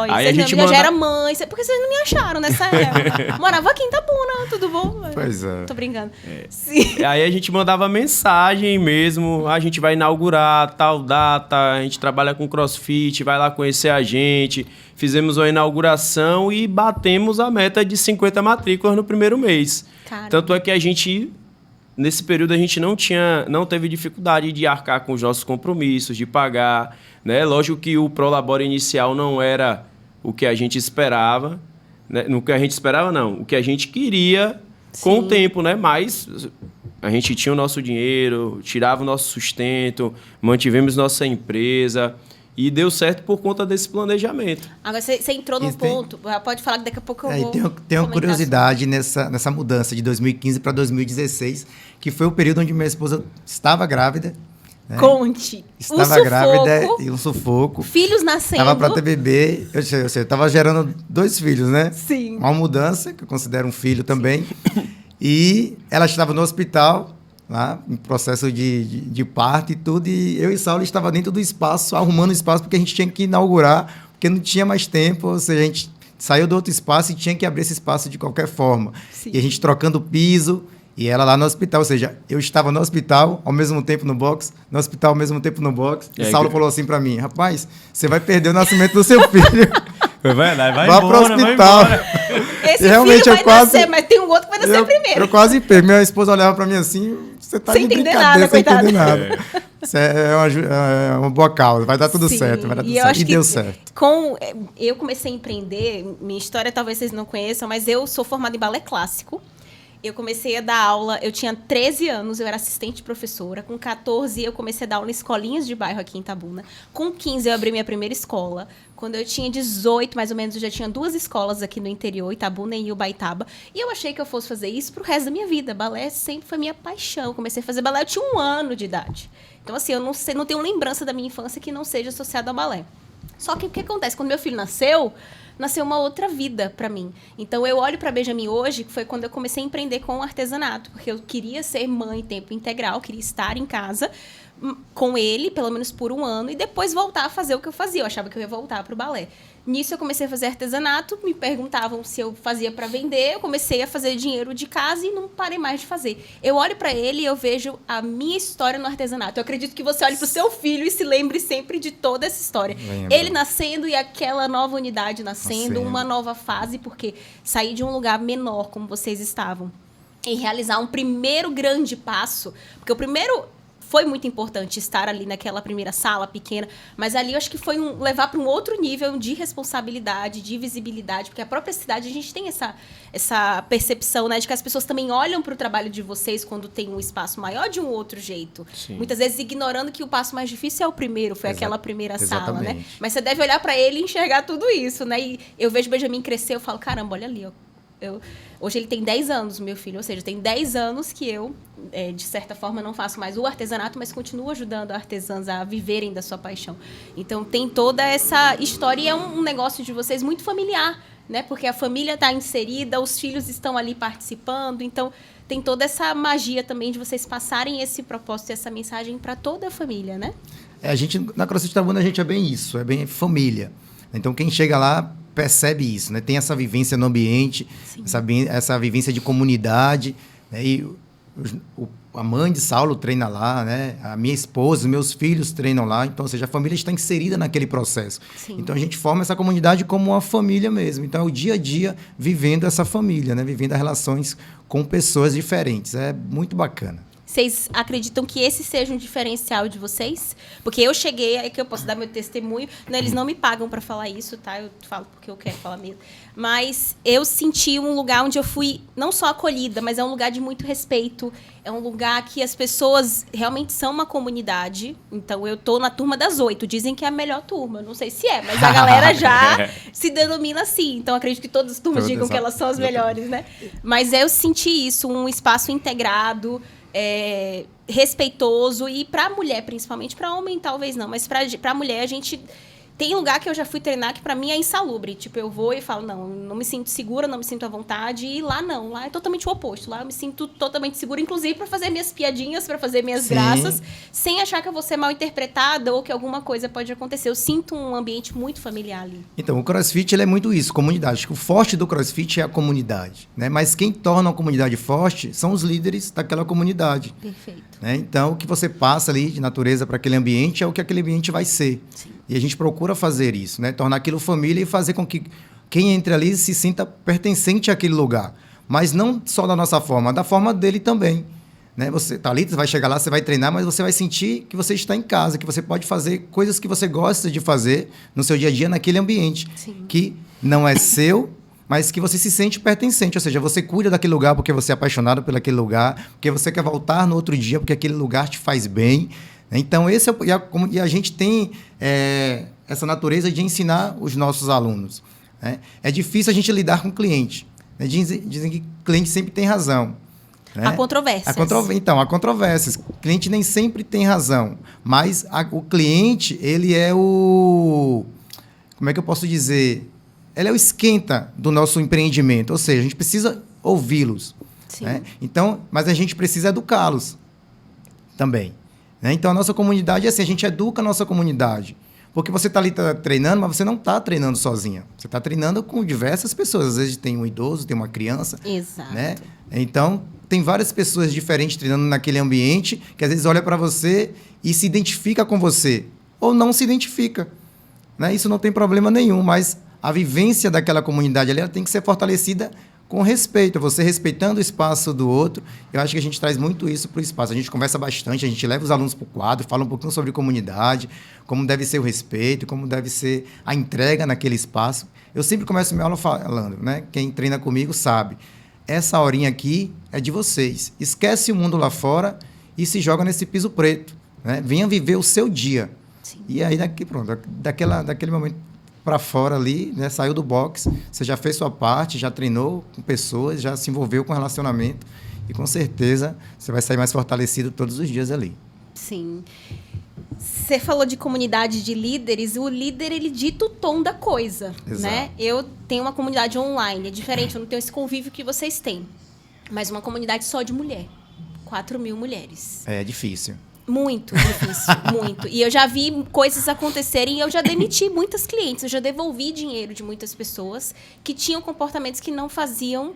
S1: Aí a gente já era mãe. Por que vocês não me acharam nessa época? Morava aqui em Itabuna, tudo bom?
S2: Pois é.
S1: Tô brincando.
S3: Sim. Aí a gente mandava mensagem mesmo. A gente vai inaugurar tal data. A gente trabalha com CrossFit. Vai lá conhecer a gente. Fizemos uma inauguração e batemos a meta de 50 matrículas no primeiro mês. Caramba. Tanto é que a gente... Nesse período a gente não teve dificuldade de arcar com os nossos compromissos, de pagar, né? Lógico que o Prolabore inicial não era o que a gente esperava, né? No que a gente esperava não, o que a gente queria com o tempo, né? Mas a gente tinha o nosso dinheiro, tirava o nosso sustento, mantivemos nossa empresa e deu certo por conta desse planejamento.
S1: Agora você entrou num ponto, pode falar que daqui a pouco eu vou...
S2: Tem uma curiosidade nessa mudança de 2015 para 2016, que foi o período onde minha esposa estava grávida. Né?
S1: Conte.
S2: Estava grávida e um sufoco.
S1: Filhos nascendo.
S2: Estava para ter bebê. Eu estava gerando 2 filhos, né?
S1: Sim.
S2: Uma mudança, que eu considero um filho também. E ela estava no hospital lá em processo de parto e tudo, e eu e Saulo estava dentro do espaço, arrumando o espaço, porque a gente tinha que inaugurar, porque não tinha mais tempo, ou seja, a gente saiu do outro espaço e tinha que abrir esse espaço de qualquer forma. Sim. E a gente trocando o piso, e ela lá no hospital, ou seja, eu estava no hospital, ao mesmo tempo no box, no hospital ao mesmo tempo no box, e Saulo falou assim para mim, rapaz, você vai perder o nascimento do seu filho.
S4: Vai
S2: embora, pro hospital.
S1: Esse realmente filho vai nascer, mas tem um outro que vai nascer primeiro.
S2: Eu quase perdi. Minha esposa olhava para mim assim, você tá
S1: sem
S2: de brincadeira, sem entender nada. Isso é uma boa causa, vai dar tudo certo. Vai dar tudo certo. E deu certo.
S1: Eu comecei a empreender, minha história talvez vocês não conheçam, mas eu sou formada em balé clássico. Eu comecei a dar aula, eu tinha 13 anos, eu era assistente de professora. Com 14, eu comecei a dar aula em escolinhas de bairro aqui em Itabuna. Com 15, eu abri minha primeira escola. Quando eu tinha 18, mais ou menos, eu já tinha 2 escolas aqui no interior, Itabuna e Ubaitaba. E eu achei que eu fosse fazer isso pro resto da minha vida. Balé sempre foi minha paixão. Eu comecei a fazer balé, eu tinha 1 ano de idade. Então, assim, eu não tenho lembrança da minha infância que não seja associada ao balé. Só que o que acontece? Quando meu filho nasceu uma outra vida para mim. Então, eu olho para Benjamin hoje, que foi quando eu comecei a empreender com o artesanato, porque eu queria ser mãe em tempo integral, queria estar em casa com ele, pelo menos por 1 ano, e depois voltar a fazer o que eu fazia. Eu achava que eu ia voltar para o balé. Nisso, eu comecei a fazer artesanato, me perguntavam se eu fazia para vender, eu comecei a fazer dinheiro de casa e não parei mais de fazer. Eu olho para ele e eu vejo a minha história no artesanato. Eu acredito que você olhe para o seu filho e se lembre sempre de toda essa história. Lembra. Ele nascendo e aquela nova unidade nascendo, uma nova fase, porque sair de um lugar menor, como vocês estavam, e realizar um primeiro grande passo, porque o primeiro... Foi muito importante estar ali naquela primeira sala pequena, mas ali eu acho que foi levar para um outro nível de responsabilidade, de visibilidade, porque a própria cidade, a gente tem essa percepção, né, de que as pessoas também olham para o trabalho de vocês quando tem um espaço maior de um outro jeito. Sim. Muitas vezes ignorando que o passo mais difícil é o primeiro, foi aquela primeira sala, né? Mas você deve olhar para ele e enxergar tudo isso, né? E eu vejo o Benjamin crescer, eu falo, caramba, olha ali, ó. Hoje ele tem 10 anos, meu filho, ou seja, tem 10 anos que eu, de certa forma, não faço mais o artesanato, mas continuo ajudando artesãs a viverem da sua paixão. Então, tem toda essa história e é um negócio de vocês muito familiar, né? Porque a família está inserida, os filhos estão ali participando, então tem toda essa magia também de vocês passarem esse propósito e essa mensagem para toda a família, né?
S2: A gente, na CrossFit Itabuna, a gente é bem isso, é bem família. Então, quem chega lá percebe isso, né? Tem essa vivência no ambiente, essa vivência de comunidade, né? E a mãe de Saulo treina lá, né? A minha esposa, meus filhos treinam lá, então, ou seja, a família está inserida naquele processo. Sim. Então, a gente forma essa comunidade como uma família mesmo. Então, é o dia a dia vivendo essa família, né? Vivendo as relações com pessoas diferentes. É muito bacana.
S1: Vocês acreditam que esse seja um diferencial de vocês? Porque eu cheguei, aí que eu posso dar meu testemunho, né, eles não me pagam para falar isso, tá? Eu falo porque eu quero falar mesmo. Mas eu senti um lugar onde eu fui não só acolhida, mas é um lugar de muito respeito. É um lugar que as pessoas realmente são uma comunidade. Então, eu tô na turma das 8. Dizem que é a melhor turma. Não sei se é, mas a galera já se denomina assim. Então, acredito que todas as turmas digam que elas são as melhores, né? Mas eu senti isso, um espaço integrado, respeitoso, e para mulher, principalmente, para homem talvez não, mas para mulher a gente tem lugar que eu já fui treinar que para mim é insalubre, tipo, eu vou e falo, não me sinto segura, não me sinto à vontade, e lá não, lá é totalmente o oposto, lá eu me sinto totalmente segura, inclusive para fazer minhas piadinhas, para fazer minhas graças, sem achar que eu vou ser mal interpretada ou que alguma coisa pode acontecer. Eu sinto um ambiente muito familiar ali.
S2: Então, o CrossFit, ele é muito isso, comunidade. Acho que o forte do CrossFit é a comunidade, né? Mas quem torna a comunidade forte são os líderes daquela comunidade.
S1: Perfeito.
S2: Né? Então, o que você passa ali de natureza para aquele ambiente é o que aquele ambiente vai ser. Sim. E a gente procura fazer isso, né? Tornar aquilo família e fazer com que quem entre ali se sinta pertencente àquele lugar. Mas não só da nossa forma, da forma dele também. Né? Você está ali, você vai chegar lá, você vai treinar, mas você vai sentir que você está em casa, que você pode fazer coisas que você gosta de fazer no seu dia a dia naquele ambiente. Sim. Que não é seu, mas que você se sente pertencente. Ou seja, você cuida daquele lugar porque você é apaixonado por aquele lugar, porque você quer voltar no outro dia, porque aquele lugar te faz bem. Então, esse e a gente tem essa natureza de ensinar os nossos alunos. Né? É difícil a gente lidar com o cliente. Né? Dizem que o cliente sempre tem razão. Né?
S1: Há controvérsias.
S2: Então, há controvérsias. O cliente nem sempre tem razão. Mas o cliente, ele é o... Como é que eu posso dizer? Ele é o esquenta do nosso empreendimento. Ou seja, a gente precisa ouvi-los. Né? Então, mas a gente precisa educá-los. também. Né? Então, a nossa comunidade é assim, a gente educa a nossa comunidade. Porque você está ali treinando, mas você não está treinando sozinha. Você está treinando com diversas pessoas. Às vezes tem um idoso, tem uma criança.
S1: Exato.
S2: Né? Então, tem várias pessoas diferentes treinando naquele ambiente que às vezes olha para você e se identifica com você. Ou não se identifica. Né? Isso não tem problema nenhum, mas a vivência daquela comunidade ali ela tem que ser fortalecida com respeito, você respeitando o espaço do outro. Eu acho que a gente traz muito isso para o espaço. A gente conversa bastante, a gente leva os alunos para o quadro, fala um pouquinho sobre comunidade, como deve ser o respeito, como deve ser a entrega naquele espaço. Eu sempre começo minha aula falando, né? Quem treina comigo sabe, essa horinha aqui é de vocês. Esquece o mundo lá fora e se joga nesse piso preto. Né? Venha viver o seu dia. Sim. E aí, daquele momento para fora ali, né? Saiu do box, você já fez sua parte, já treinou com pessoas, já se envolveu com relacionamento e com certeza você vai sair mais fortalecido todos os dias ali.
S1: Sim. Você falou de comunidade de líderes, o líder ele dita o tom da coisa, Exato. Né? Eu tenho uma comunidade online, é diferente, eu não tenho esse convívio que vocês têm, mas uma comunidade só de mulher, 4.000 mulheres.
S2: É difícil.
S1: Muito difícil, muito. E eu já vi coisas acontecerem e eu já demiti muitas clientes, eu já devolvi dinheiro de muitas pessoas que tinham comportamentos que não faziam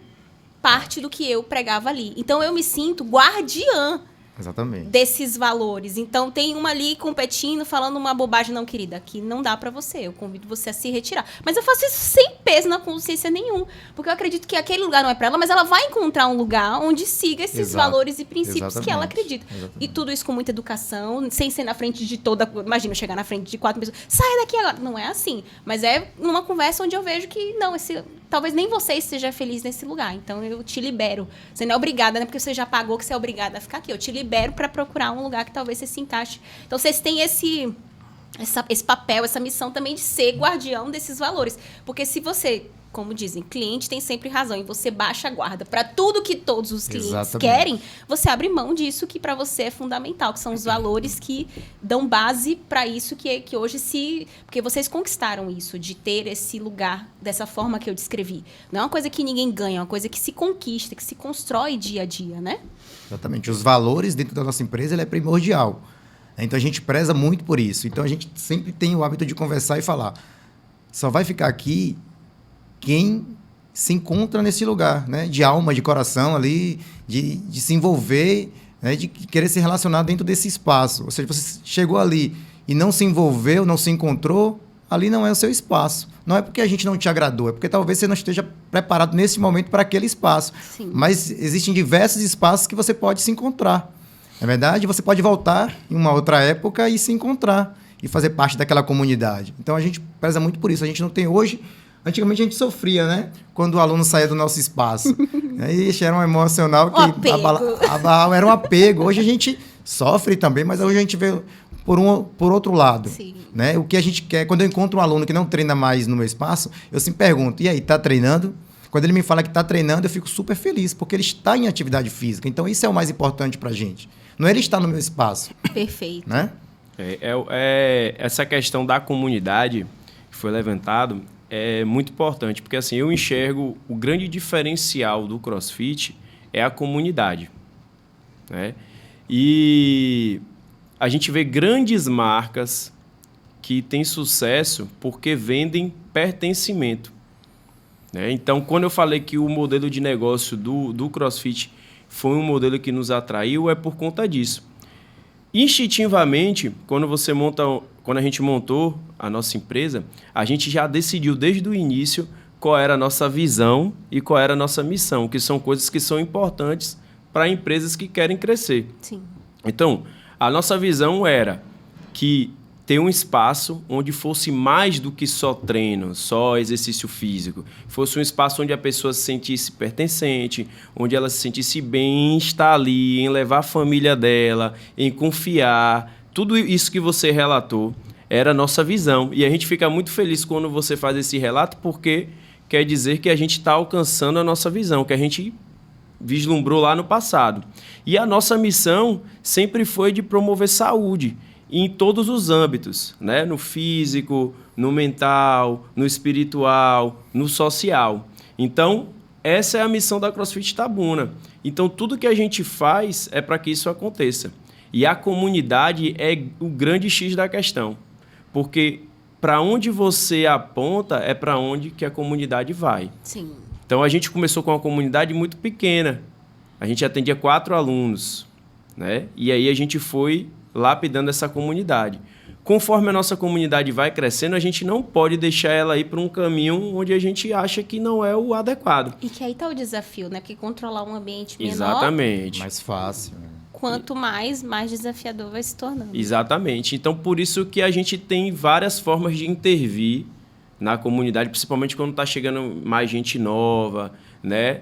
S1: parte do que eu pregava ali. Então, eu me sinto guardiã
S2: Exatamente.
S1: Desses valores. Então, tem uma ali competindo, falando uma bobagem, não, querida, que não dá pra você. Eu convido você a se retirar. Mas eu faço isso sem peso na consciência nenhum. Porque eu acredito que aquele lugar não é pra ela, mas ela vai encontrar um lugar onde siga esses valores e princípios que ela acredita. Exatamente. E tudo isso com muita educação, sem ser na frente de toda... Imagina, eu chegar na frente de 4 pessoas. Sai daqui agora. Não é assim. Mas é numa conversa onde eu vejo que, não, talvez nem você esteja feliz nesse lugar. Então, eu te libero. Você não é obrigada, né? Porque você já pagou que você é obrigada a ficar aqui. Eu te libero para procurar um lugar que talvez você se encaixe. Então, vocês têm esse papel, essa missão também de ser guardião desses valores. Porque se você, como dizem, cliente tem sempre razão e você baixa a guarda para tudo que todos os clientes Exatamente. Querem, você abre mão disso que para você é fundamental, que são os valores que dão base para isso que hoje porque vocês conquistaram isso, de ter esse lugar dessa forma que eu descrevi. Não é uma coisa que ninguém ganha, é uma coisa que se conquista, que se constrói dia a dia, né?
S2: Exatamente. Os valores dentro da nossa empresa, ele é primordial. Então, a gente preza muito por isso. Então, a gente sempre tem o hábito de conversar e falar. Só vai ficar aqui quem se encontra nesse lugar, né? De alma, de coração ali, de se envolver, né? De querer se relacionar dentro desse espaço. Ou seja, você chegou ali e não se envolveu, não se encontrou, ali não é o seu espaço. Não é porque a gente não te agradou, é porque talvez você não esteja preparado nesse momento para aquele espaço. Sim. Mas existem diversos espaços que você pode se encontrar. É verdade? Você pode voltar em uma outra época e se encontrar e fazer parte daquela comunidade. Então, a gente preza muito por isso. A gente não tem hoje... Antigamente, a gente sofria, né? Quando o aluno saía do nosso espaço. Aí era um emocional que era um apego. Hoje a gente sofre também, mas hoje a gente vê por outro lado. Sim. Né? O que a gente quer... Quando eu encontro um aluno que não treina mais no meu espaço, eu sempre pergunto, e aí, tá treinando? Quando ele me fala que está treinando, eu fico super feliz, porque ele está em atividade física. Então, isso é o mais importante para a gente. Não é ele estar no meu espaço.
S1: Perfeito.
S2: Né?
S3: Essa questão da comunidade que foi levantado é muito importante, porque assim, eu enxergo o grande diferencial do CrossFit é a comunidade. Né? E a gente vê grandes marcas que têm sucesso porque vendem pertencimento. Né? Então, quando eu falei que o modelo de negócio do CrossFit foi um modelo que nos atraiu, é por conta disso. Instintivamente, quando a gente montou a nossa empresa, a gente já decidiu desde o início qual era a nossa visão e qual era a nossa missão, que são coisas que são importantes para empresas que querem crescer.
S1: Sim.
S3: Então, a nossa visão era que ter um espaço onde fosse mais do que só treino, só exercício físico. Fosse um espaço onde a pessoa se sentisse pertencente, onde ela se sentisse bem em estar ali, em levar a família dela, em confiar. Tudo isso que você relatou era a nossa visão. E a gente fica muito feliz quando você faz esse relato, porque quer dizer que a gente está alcançando a nossa visão, que a gente vislumbrou lá no passado. E a nossa missão sempre foi de promover saúde, em todos os âmbitos, né? No físico, no mental, no espiritual, no social. Então, essa é a missão da CrossFit Itabuna. Então, tudo que a gente faz é para que isso aconteça. E a comunidade é o grande X da questão. Porque para onde você aponta é para onde que a comunidade vai.
S1: Sim.
S3: Então, a gente começou com uma comunidade muito pequena. A gente atendia 4 alunos, né? E aí a gente foi lapidando essa comunidade. Conforme a nossa comunidade vai crescendo, a gente não pode deixar ela ir para um caminho onde a gente acha que não é o adequado.
S1: E que aí tá o desafio, né? Porque controlar um ambiente menor...
S3: Exatamente.
S2: Mais fácil.
S1: Quanto mais desafiador vai se tornando.
S3: Exatamente. Então, por isso que a gente tem várias formas de intervir na comunidade, principalmente quando está chegando mais gente nova, né?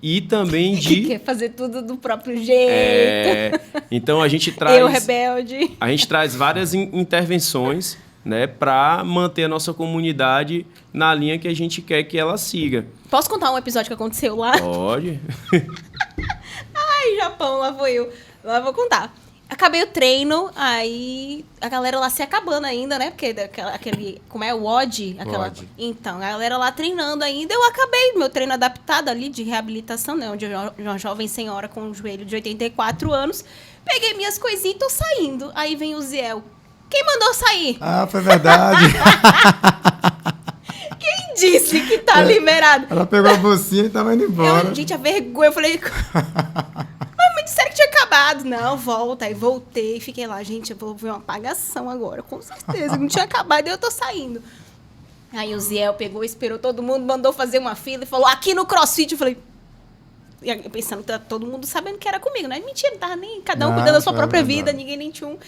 S3: E também
S1: Que
S3: de...
S1: quer fazer tudo do próprio jeito.
S3: Então, a gente traz...
S1: Eu, rebelde.
S3: A gente traz várias intervenções, né, para manter a nossa comunidade na linha que a gente quer que ela siga.
S1: Posso contar um episódio que aconteceu lá?
S3: Pode.
S1: Ai, Japão, lá vou eu. Lá eu vou contar. Acabei o treino, aí a galera lá se acabando ainda, né? Porque aquele... Como é? O WOD?
S2: WOD.
S1: Então, a galera lá treinando ainda. Eu acabei meu treino adaptado ali de reabilitação, né? Onde uma jovem senhora com um joelho de 84 anos. Peguei minhas coisinhas e tô saindo. Aí vem o Ziel. Quem mandou sair?
S2: Ah, foi verdade.
S1: Quem disse que tá liberado?
S2: Ela pegou a bolsinha e tava indo embora.
S1: Gente, a vergonha. Eu falei... Mas disseram que tinha acabado. Não, volta. Aí voltei, fiquei lá. Gente, eu vou ver uma apagação agora, com certeza. Não tinha acabado, eu tô saindo. Aí o Ziel pegou, esperou todo mundo, mandou fazer uma fila e falou, aqui no CrossFit. Eu falei... E eu pensando que tá todo mundo sabendo que era comigo, né? Mentira, não tava nem... Cada um cuidando da sua própria vida, ninguém nem tinha um...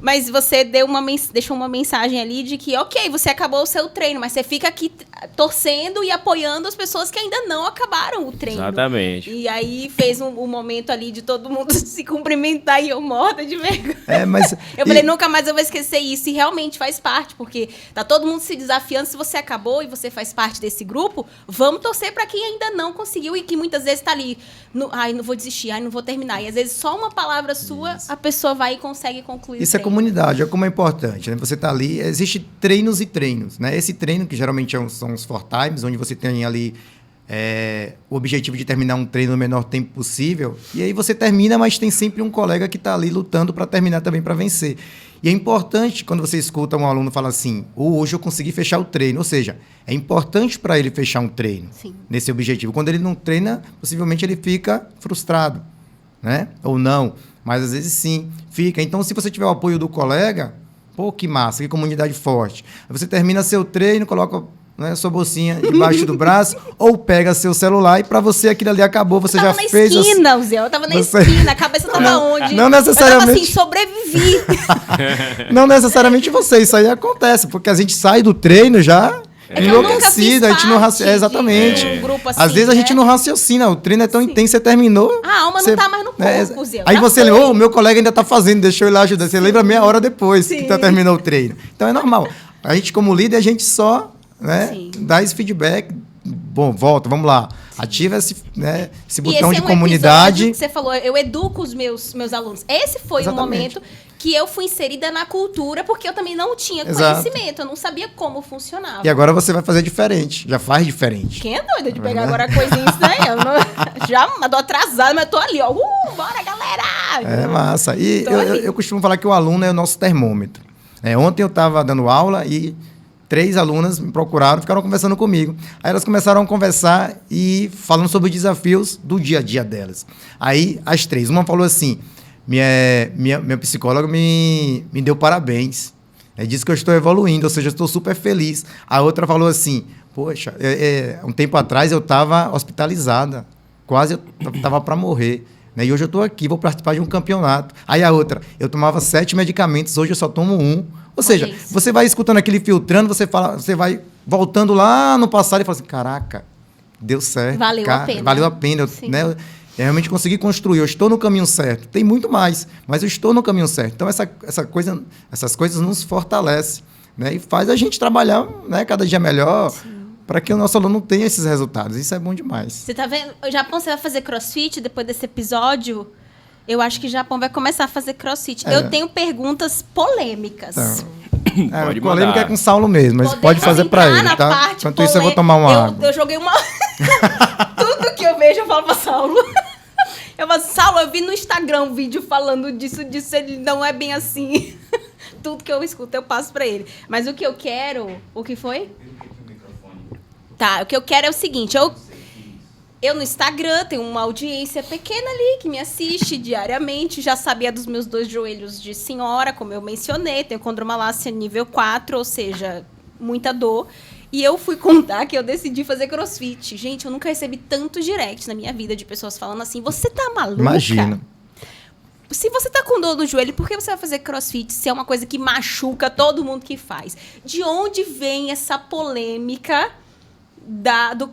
S1: Mas você deixou uma mensagem ali de que, ok, você acabou o seu treino, mas você fica aqui torcendo e apoiando as pessoas que ainda não acabaram o treino.
S3: Exatamente.
S1: E aí fez um momento ali de todo mundo se cumprimentar e eu morta de vergonha.
S2: Mas...
S1: Eu falei, nunca mais eu vou esquecer isso. E realmente faz parte, porque tá todo mundo se desafiando. Se você acabou e você faz parte desse grupo, vamos torcer para quem ainda não conseguiu e que muitas vezes tá ali, ai, não vou desistir, ai, não vou terminar. E às vezes só uma palavra sua, a pessoa vai e consegue concluir.
S2: Isso é comunidade, é como é importante, né? Você tá ali, existe treinos e treinos, né? Esse treino, que geralmente são os 4 times, onde você tem ali o objetivo de terminar um treino no menor tempo possível, e aí você termina, mas tem sempre um colega que está ali lutando para terminar também, para vencer. E é importante, quando você escuta um aluno falar assim, hoje eu consegui fechar o treino, ou seja, é importante para ele fechar um treino. Sim. Nesse objetivo. Quando ele não treina, possivelmente ele fica frustrado, né? Ou não, mas às vezes sim, fica. Então, se você tiver o apoio do colega, pô, que massa, que comunidade forte. Aí você termina seu treino, coloca, né, sua bolsinha debaixo do braço, ou pega seu celular e para você aquilo ali acabou, você já fez...
S1: Eu tava na esquina, Zé, eu tava na esquina, a cabeça tava onde?
S2: Não necessariamente...
S1: Eu tava assim, sobrevivi.
S2: Não necessariamente você, isso aí acontece, porque a gente sai do treino já... enlouquecida, a gente não raciocina. Exatamente.
S1: Um grupo assim,
S2: às vezes a gente não raciocina, o treino é tão intenso, você terminou.
S1: A alma não tá mais no corpo, Zé.
S2: Aí você lembra, o meu colega ainda tá fazendo, deixa eu ir lá ajudar. Você lembra meia hora depois que terminou o treino. Então é normal. A gente, como líder, a gente só dá esse feedback. Bom, volta, vamos lá. Ativa esse botão de comunidade.
S1: Que você falou, eu educo os meus alunos. Esse foi o momento que eu fui inserida na cultura, porque eu também não tinha conhecimento, eu não sabia como funcionava.
S2: E agora você vai fazer diferente, já faz diferente.
S1: Quem é doido de pegar agora coisinhas, né? Eu não, já tô atrasada, mas eu tô ali, ó. Bora, galera!
S2: É massa. E eu costumo falar que o aluno é o nosso termômetro. Ontem eu estava dando aula e 3 alunas me procuraram, ficaram conversando comigo. Aí elas começaram a conversar e falando sobre os desafios do dia a dia delas. Aí as 3, uma falou assim... Minha psicóloga me deu parabéns. Disse que eu estou evoluindo, ou seja, eu estou super feliz. A outra falou assim, poxa, um tempo atrás eu estava hospitalizada, quase eu estava para morrer. E hoje eu estou aqui, vou participar de um campeonato. Aí a outra, eu tomava 7 medicamentos, hoje eu só tomo 1. Ou seja, você vai escutando aquele filtrando, você vai voltando lá no passado e fala assim, caraca, deu certo.
S1: Valeu a pena.
S2: Valeu a pena, né? Eu realmente consegui construir, eu estou no caminho certo. Tem muito mais, mas eu estou no caminho certo. Então, essas coisas nos fortalecem, né? E faz a gente trabalhar, né, cada dia melhor para que o nosso aluno tenha esses resultados. Isso é bom demais.
S1: Você tá vendo? O Japão, você vai fazer crossfit depois desse episódio? Eu acho que o Japão vai começar a fazer crossfit. Eu tenho perguntas polêmicas.
S2: Pode polêmica é com o Saulo mesmo, mas pode fazer para ele, tá? Enquanto isso, eu vou tomar uma água.
S1: Eu joguei uma... Tudo que eu vejo, eu falo para Saulo. Eu falo fala assim, Saulo, eu vi no Instagram um vídeo falando disso, ele não é bem assim. Tudo que eu escuto eu passo pra ele. Mas o que eu quero... O que foi? Tá, o que eu quero é o seguinte, eu no Instagram tenho uma audiência pequena ali que me assiste diariamente, já sabia dos meus 2 joelhos de senhora, como eu mencionei, tenho condromalácia nível 4, ou seja, muita dor. E eu fui contar que eu decidi fazer crossfit. Gente, eu nunca recebi tanto direct na minha vida de pessoas falando assim, você tá maluca?
S2: Imagina.
S1: Se você tá com dor no joelho, por que você vai fazer crossfit se é uma coisa que machuca todo mundo que faz? De onde vem essa polêmica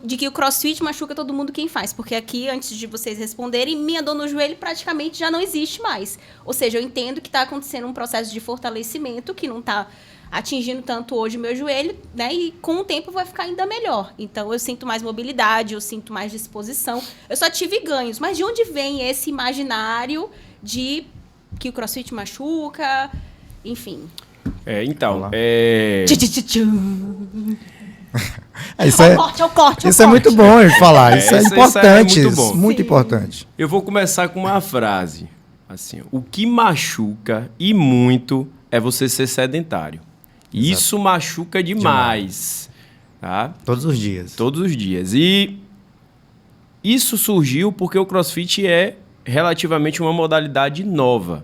S1: de que o crossfit machuca todo mundo quem faz? Porque aqui, antes de vocês responderem, minha dor no joelho praticamente já não existe mais. Ou seja, eu entendo que tá acontecendo um processo de fortalecimento que não tá atingindo tanto hoje o meu joelho, né? E com o tempo vai ficar ainda melhor. Então, eu sinto mais mobilidade, eu sinto mais disposição. Eu só tive ganhos. Mas de onde vem esse imaginário de que o crossfit machuca? Enfim.
S3: Então...
S2: Isso
S1: É o corte.
S2: Isso é muito bom de falar. Isso é importante.
S3: Isso é muito bom.
S2: Muito
S1: Sim.
S2: importante.
S3: Eu vou começar com uma frase. Assim, o que machuca e muito é você ser sedentário. Isso machuca demais. Tá?
S2: Todos os dias.
S3: Todos os dias. E isso surgiu porque o CrossFit é relativamente uma modalidade nova.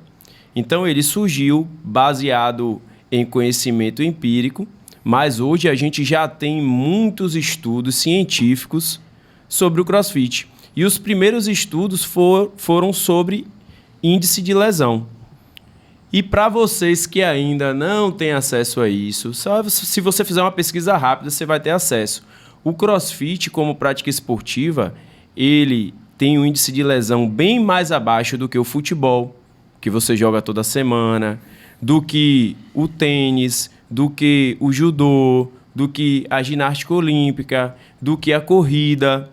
S3: Então, ele surgiu baseado em conhecimento empírico, mas hoje a gente já tem muitos estudos científicos sobre o CrossFit. E os primeiros estudos foram sobre índice de lesão. E para vocês que ainda não têm acesso a isso, só se você fizer uma pesquisa rápida, você vai ter acesso. O CrossFit, como prática esportiva, ele tem um índice de lesão bem mais abaixo do que o futebol, que você joga toda semana, do que o tênis, do que o judô, do que a ginástica olímpica, do que a corrida.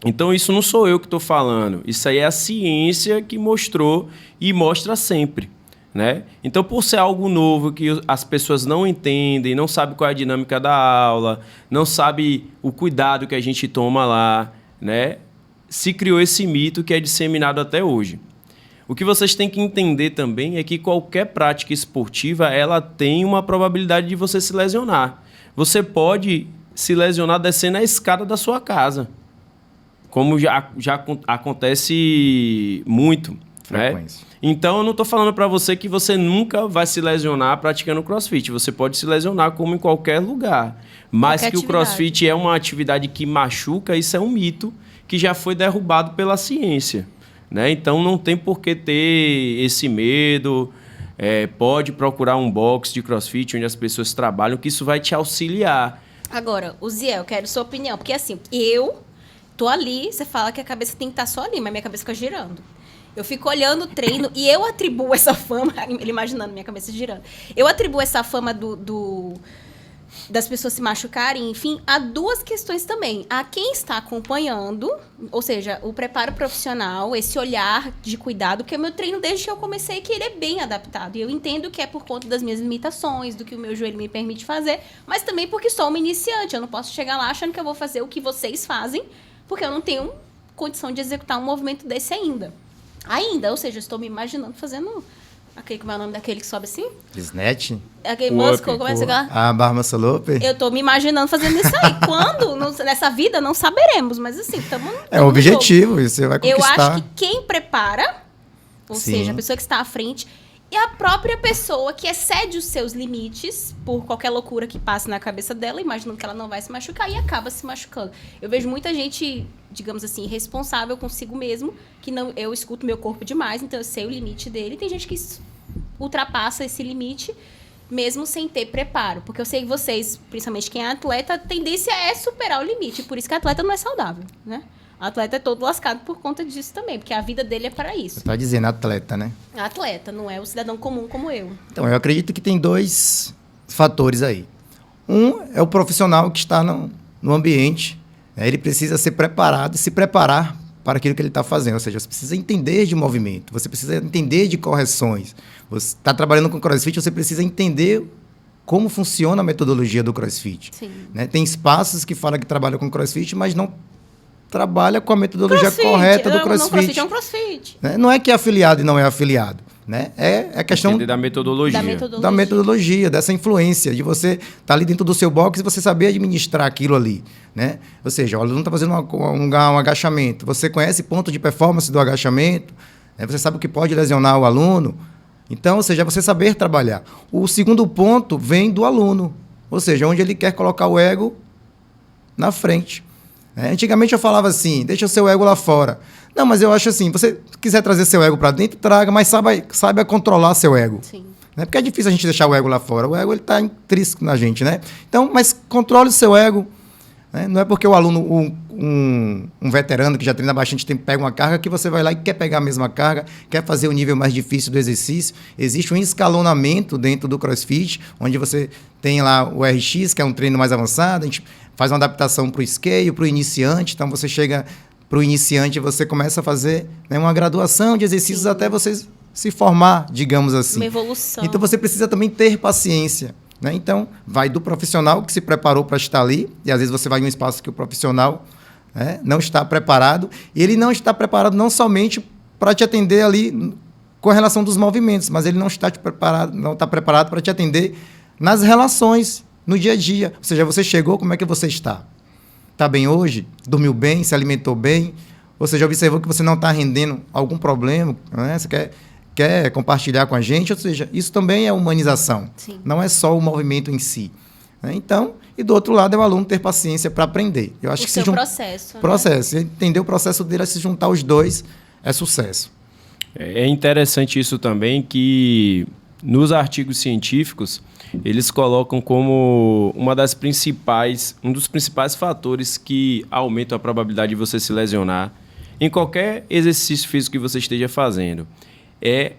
S3: Então, isso não sou eu que estou falando. Isso aí é a ciência que mostrou e mostra sempre. Né? Então, por ser algo novo que as pessoas não entendem, não sabem qual é a dinâmica da aula, não sabem o cuidado que a gente toma lá, né? Se criou esse mito que é disseminado até hoje. O que vocês têm que entender também é que qualquer prática esportiva ela tem uma probabilidade de você se lesionar. Você pode se lesionar descendo a escada da sua casa, como já acontece muito.
S2: Frequência.
S3: Né? Então, eu não estou falando para você que você nunca vai se lesionar praticando CrossFit. Você pode se lesionar como em qualquer lugar. Mas
S1: qualquer
S3: que o CrossFit é uma atividade que machuca, isso é um mito que já foi derrubado pela ciência. Né? Então, não tem por que ter esse medo. Pode procurar um box de CrossFit onde as pessoas trabalham, que isso vai te auxiliar.
S1: Agora, Uziel, eu quero sua opinião. Porque assim, eu tô ali, você fala que a cabeça tem que estar só ali, mas minha cabeça fica girando. Eu fico olhando o treino e eu atribuo essa fama, ele imaginando minha cabeça girando, eu atribuo essa fama das pessoas se machucarem, enfim, a 2 questões também. A quem está acompanhando, ou seja, o preparo profissional, esse olhar de cuidado, que é o meu treino desde que eu comecei, que ele é bem adaptado. E eu entendo que é por conta das minhas limitações, do que o meu joelho me permite fazer, mas também porque sou uma iniciante. Eu não posso chegar lá achando que eu vou fazer o que vocês fazem, porque eu não tenho condição de executar um movimento desse ainda. Ou seja, eu estou me imaginando fazendo aquele, como é o nome daquele que sobe assim?
S2: Snatch?
S1: Aquele muscle, como é que você fala?
S2: A barra muscle up?
S1: Eu tô me imaginando fazendo isso aí. Quando? Nessa vida, não saberemos, mas assim, estamos.
S2: É um objetivo, isso você vai conquistar.
S1: Eu acho que quem prepara, ou
S2: Sim.
S1: seja, a pessoa que está à frente, e a própria pessoa que excede os seus limites por qualquer loucura que passe na cabeça dela, imaginando que ela não vai se machucar e acaba se machucando. Eu vejo muita gente, digamos assim, irresponsável consigo mesmo, que não, eu escuto meu corpo demais, então eu sei o limite dele. Tem gente que ultrapassa esse limite mesmo sem ter preparo. Porque eu sei que vocês, principalmente quem é atleta, a tendência é superar o limite. Por isso que atleta não é saudável, né? O atleta é todo lascado por conta disso também, porque a vida dele é para isso.
S2: Você tá dizendo atleta, né?
S1: Atleta, não é o cidadão comum como eu.
S2: Então, eu acredito que tem 2 fatores aí. Um é o profissional que está no ambiente, né? Ele precisa ser preparado, se preparar para aquilo que ele está fazendo. Ou seja, você precisa entender de movimento, você precisa entender de correções. Você está trabalhando com CrossFit, você precisa entender como funciona a metodologia do CrossFit.
S1: Sim.
S2: Né? Tem espaços que falam que trabalham com CrossFit, mas não trabalha com a metodologia
S1: CrossFit.
S2: correta do
S1: Não,
S2: CrossFit.
S1: CrossFit é um CrossFit.
S2: Né? Não é que é afiliado e não é afiliado. Né? É questão
S3: Entender da metodologia.
S2: da metodologia, dessa influência, de você estar ali dentro do seu box e você saber administrar aquilo ali. Né? Ou seja, o aluno está fazendo um agachamento. Você conhece ponto de performance do agachamento, né? Você sabe o que pode lesionar o aluno. Então, ou seja, você saber trabalhar. O segundo ponto vem do aluno, ou seja, onde ele quer colocar o ego na frente. Antigamente eu falava assim, deixa o seu ego lá fora. Não, mas eu acho assim, você quiser trazer seu ego para dentro, traga, mas saiba controlar seu ego.
S1: Sim.
S2: Né? Porque é difícil a gente deixar o ego lá fora. O ego está intrínseco na gente, né? Então, mas controle o seu ego. Né? Não é porque o aluno, um veterano que já treina bastante tempo, pega uma carga que você vai lá e quer pegar a mesma carga, quer fazer o nível mais difícil do exercício. Existe um escalonamento dentro do CrossFit, onde você tem lá o RX, que é um treino mais avançado, a gente faz uma adaptação para o scale, para o iniciante. Então, você chega para o iniciante, você começa a fazer, né, uma graduação de exercícios. Sim. Até você se formar, digamos assim.
S1: Uma evolução.
S2: Então, você precisa também ter paciência. Né? Então, vai do profissional que se preparou para estar ali, e às vezes você vai em um espaço que o profissional, né, não está preparado, e ele não está preparado não somente para te atender ali com relação dos movimentos, mas ele não está preparado para te atender nas relações, no dia a dia. Ou seja, você chegou, como é que você está? Está bem hoje? Dormiu bem? Se alimentou bem? Ou seja, observou que você não está rendendo algum problema? Né? Você quer compartilhar com a gente? Ou seja, isso também é humanização.
S1: Sim.
S2: Não é só o movimento em si. Né? Então, e do outro lado é o aluno ter paciência para aprender. Eu acho que
S1: seu processo.
S2: Processo. Né? Entender o processo dele, se juntar os dois, é sucesso.
S3: É interessante isso também, que nos artigos científicos eles colocam como um dos principais fatores que aumentam a probabilidade de você se lesionar em qualquer exercício físico que você esteja fazendo é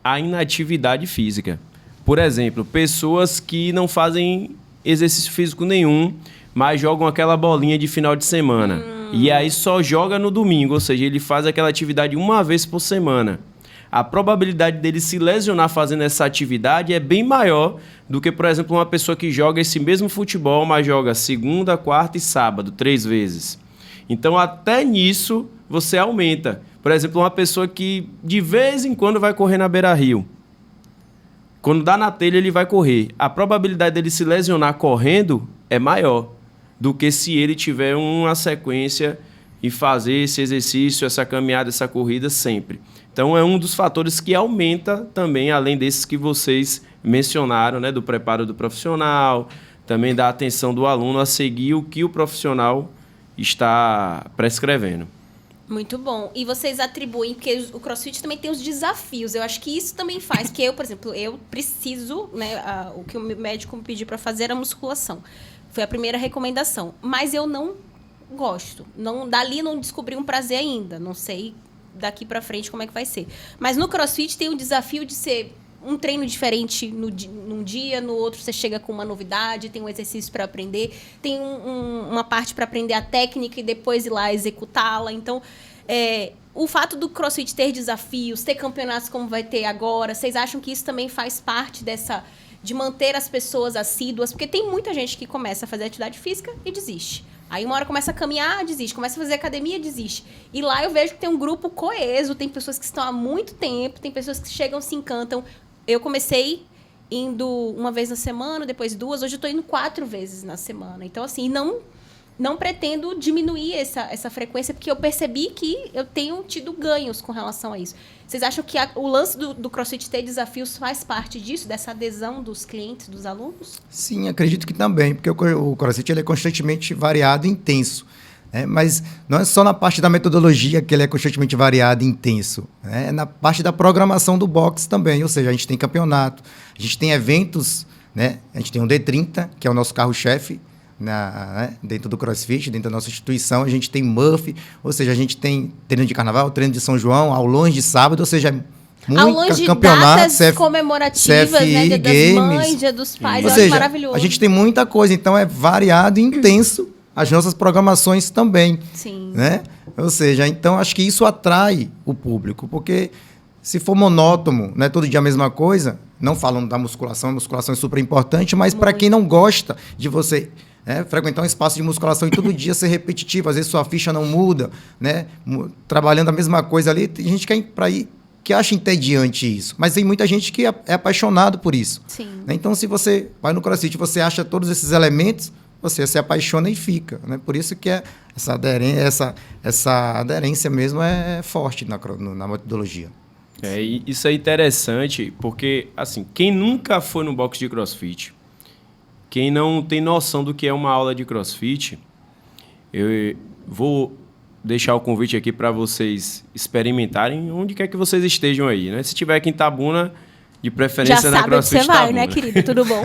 S3: a inatividade física. Por exemplo, pessoas que não fazem exercício físico nenhum, mas jogam aquela bolinha de final de semana. E aí só joga no domingo, ou seja, ele faz aquela atividade uma vez por semana. A probabilidade dele se lesionar fazendo essa atividade é bem maior do que, por exemplo, uma pessoa que joga esse mesmo futebol, mas joga segunda, quarta e sábado, 3 vezes. Então, até nisso, você aumenta. Por exemplo, uma pessoa que de vez em quando vai correr na beira-rio. Quando dá na telha, ele vai correr. A probabilidade dele se lesionar correndo é maior do que se ele tiver uma sequência e fazer esse exercício, essa caminhada, essa corrida sempre. Então, é um dos fatores que aumenta também, além desses que vocês mencionaram, né, do preparo do profissional, também da atenção do aluno a seguir o que o profissional está prescrevendo.
S1: Muito bom. E vocês atribuem, porque o CrossFit também tem os desafios. Eu acho que isso também faz que eu, por exemplo, eu preciso, né, o que o médico me pediu para fazer era musculação. Foi a primeira recomendação. Mas eu não gosto. Dali não descobri um prazer ainda. Não sei daqui para frente como é que vai ser. Mas no CrossFit tem o desafio de ser um treino diferente num dia, no outro você chega com uma novidade, tem um exercício para aprender, tem uma parte para aprender a técnica e depois ir lá executá-la. Então, o fato do CrossFit ter desafios, ter campeonatos como vai ter agora, vocês acham que isso também faz parte de manter as pessoas assíduas? Porque tem muita gente que começa a fazer atividade física e desiste. Aí uma hora começa a caminhar, desiste. Começa a fazer academia, desiste. E lá eu vejo que tem um grupo coeso, tem pessoas que estão há muito tempo, tem pessoas que chegam, se encantam. Eu comecei indo uma vez na semana, depois 2, hoje eu estou indo 4 vezes na semana. Então, assim, não pretendo diminuir essa frequência, porque eu percebi que eu tenho tido ganhos com relação a isso. Vocês acham que o lance do CrossFit ter desafios faz parte disso, dessa adesão dos clientes, dos alunos?
S2: Sim, acredito que também, porque o CrossFit ele é constantemente variado e intenso. Mas não é só na parte da metodologia que ele é constantemente variado e intenso. É na parte da programação do boxe também. Ou seja, a gente tem campeonato, a gente tem eventos, né? A gente tem um D30, que é o nosso carro-chefe, dentro do CrossFit, dentro da nossa instituição. A gente tem Murphy, ou seja, a gente tem treino de carnaval, treino de São João, aulões de sábado, ou seja,
S1: aulões de datas comemorativas,
S2: CFI,
S1: né? Dia das
S2: games,
S1: mães, Dia dos pais,
S2: ou
S1: eu
S2: seja,
S1: acho maravilhoso.
S2: A gente tem muita coisa, então é variado e intenso. As nossas programações também.
S1: Sim.
S2: Né? Ou seja, então acho que isso atrai o público, porque se for monótono, né, todo dia a mesma coisa, não falando da musculação, a musculação é super importante, mas para quem não gosta de você frequentar um espaço de musculação e todo dia ser repetitivo. Às vezes sua ficha não muda, né? Trabalhando a mesma coisa ali. Tem gente que é para ir que acha entediante isso, mas tem muita gente que é apaixonado por isso.
S1: Sim.
S2: Né? Então, se você vai no CrossFit, você acha todos esses elementos, você se apaixona e fica. Né? Por isso que essa aderência mesmo é forte na metodologia.
S3: Isso é interessante, porque assim, quem nunca foi no box de CrossFit, quem não tem noção do que é uma aula de CrossFit, eu vou deixar o convite aqui para vocês experimentarem onde quer que vocês estejam aí, né? Se tiver aqui em Itabuna, de preferência na CrossFit
S1: Itabuna. Já sabe onde você vai,
S3: Itabuna.
S1: né, querido? Tudo bom?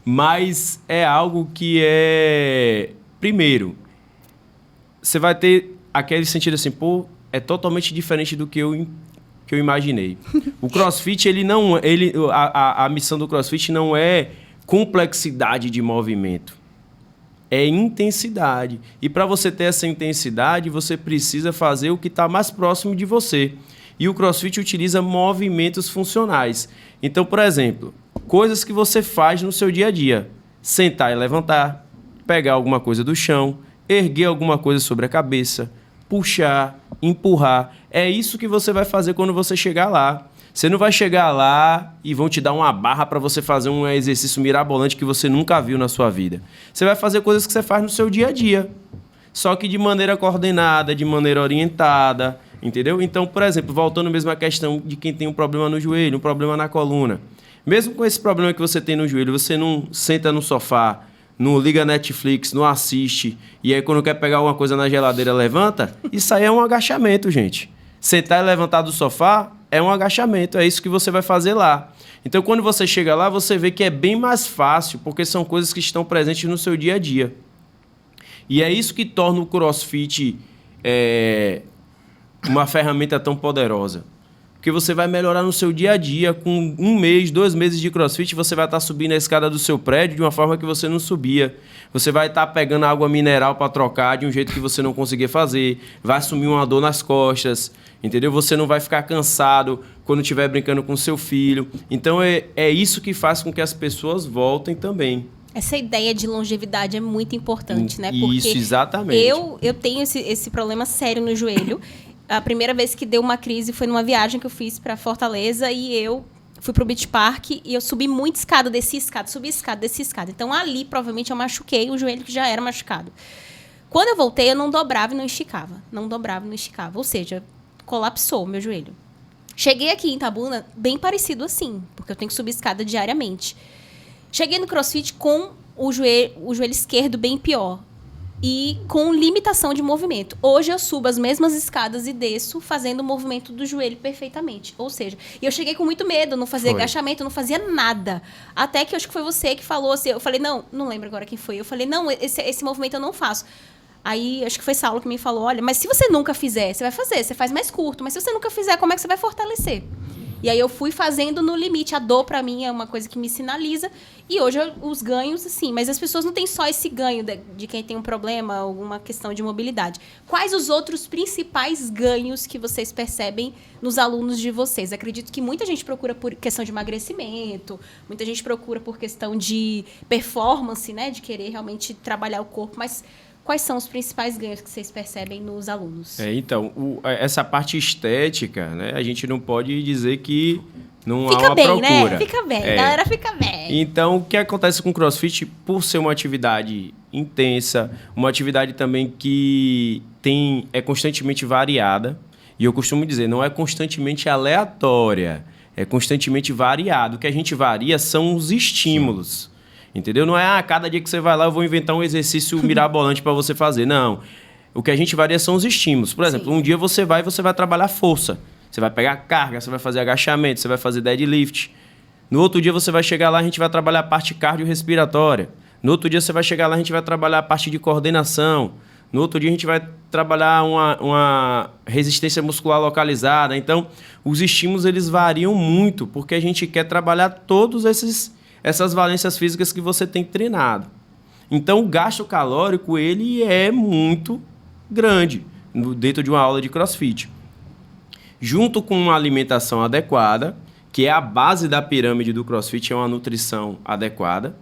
S3: Mas é algo que é... Primeiro, você vai ter aquele sentido assim, pô, é totalmente diferente do que eu imaginei. O CrossFit, a missão do CrossFit não é complexidade de movimento. É intensidade. E para você ter essa intensidade, você precisa fazer o que está mais próximo de você. E o CrossFit utiliza movimentos funcionais. Então, por exemplo, coisas que você faz no seu dia a dia. Sentar e levantar, pegar alguma coisa do chão, erguer alguma coisa sobre a cabeça, puxar, empurrar. É isso que você vai fazer quando você chegar lá. Você não vai chegar lá e vão te dar uma barra para você fazer um exercício mirabolante que você nunca viu na sua vida. Você vai fazer coisas que você faz no seu dia a dia, só que de maneira coordenada, de maneira orientada, entendeu? Então, por exemplo, voltando mesmo à questão de quem tem um problema no joelho, um problema na coluna. Mesmo com esse problema que você tem no joelho, você não senta no sofá, não liga Netflix, não assiste, e aí quando quer pegar alguma coisa na geladeira, levanta. Isso aí é um agachamento, gente. Sentar e levantar do sofá é um agachamento, é isso que você vai fazer lá. Então, quando você chega lá, você vê que é bem mais fácil, porque são coisas que estão presentes no seu dia a dia. E é isso que torna o CrossFit uma ferramenta tão poderosa. Porque você vai melhorar no seu dia a dia. Com 1 mês, 2 meses de CrossFit, você vai estar subindo a escada do seu prédio de uma forma que você não subia. Você vai estar pegando água mineral para trocar de um jeito que você não conseguia fazer. Vai assumir uma dor nas costas, entendeu? Você não vai ficar cansado quando estiver brincando com seu filho. Então, é isso que faz com que as pessoas voltem também.
S1: Essa ideia de longevidade é muito importante, né? Porque
S3: isso, exatamente.
S1: Eu tenho esse problema sério no joelho. A primeira vez que deu uma crise foi numa viagem que eu fiz para Fortaleza e eu fui pro Beach Park e eu subi muito escada, desci escada, subi escada, desci escada. Então, ali, provavelmente, eu machuquei o joelho que já era machucado. Quando eu voltei, eu não dobrava e não esticava. Não dobrava e não esticava. Ou seja, colapsou o meu joelho. Cheguei aqui em Itabuna bem parecido assim, porque eu tenho que subir escada diariamente. Cheguei no CrossFit com o joelho esquerdo bem pior. E com limitação de movimento. Hoje eu subo as mesmas escadas e desço fazendo o movimento do joelho perfeitamente. Ou seja, eu cheguei com muito medo, não fazia agachamento, não fazia nada. Até que eu acho que foi você que falou assim, eu falei, não lembro agora quem foi. Eu falei, não, esse movimento eu não faço. Aí, acho que foi Saulo que me falou, olha, mas se você nunca fizer, você vai fazer, você faz mais curto. Mas se você nunca fizer, como é que você vai fortalecer? E aí eu fui fazendo no limite. A dor, pra mim, é uma coisa que me sinaliza. E hoje os ganhos, assim, mas as pessoas não têm só esse ganho de quem tem um problema, alguma questão de mobilidade. Quais os outros principais ganhos que vocês percebem nos alunos de vocês? Acredito que muita gente procura por questão de emagrecimento, muita gente procura por questão de performance, né? De querer realmente trabalhar o corpo, mas quais são os principais ganhos que vocês percebem nos alunos?
S3: Então, essa parte estética, né? A gente não pode dizer que não
S1: fica
S3: há uma
S1: bem,
S3: procura.
S1: Né? Fica bem, galera fica bem.
S3: Então, o que acontece com o CrossFit, por ser uma atividade intensa, uma atividade também que é constantemente variada, e eu costumo dizer, não é constantemente aleatória, é constantemente variado. O que a gente varia são os estímulos. Entendeu? Não é, cada dia que você vai lá eu vou inventar um exercício mirabolante para você fazer. Não. O que a gente varia são os estímulos. Por exemplo, um dia você vai trabalhar força. Você vai pegar carga, você vai fazer agachamento, você vai fazer deadlift. No outro dia você vai chegar lá, a gente vai trabalhar a parte cardiorrespiratória. No outro dia você vai chegar lá, a gente vai trabalhar a parte de coordenação. No outro dia a gente vai trabalhar uma resistência muscular localizada. Então, os estímulos eles variam muito, porque a gente quer trabalhar todos essas valências físicas que você tem treinado. Então, o gasto calórico ele é muito grande dentro de uma aula de CrossFit. Junto com uma alimentação adequada, que é a base da pirâmide do CrossFit, é uma nutrição adequada,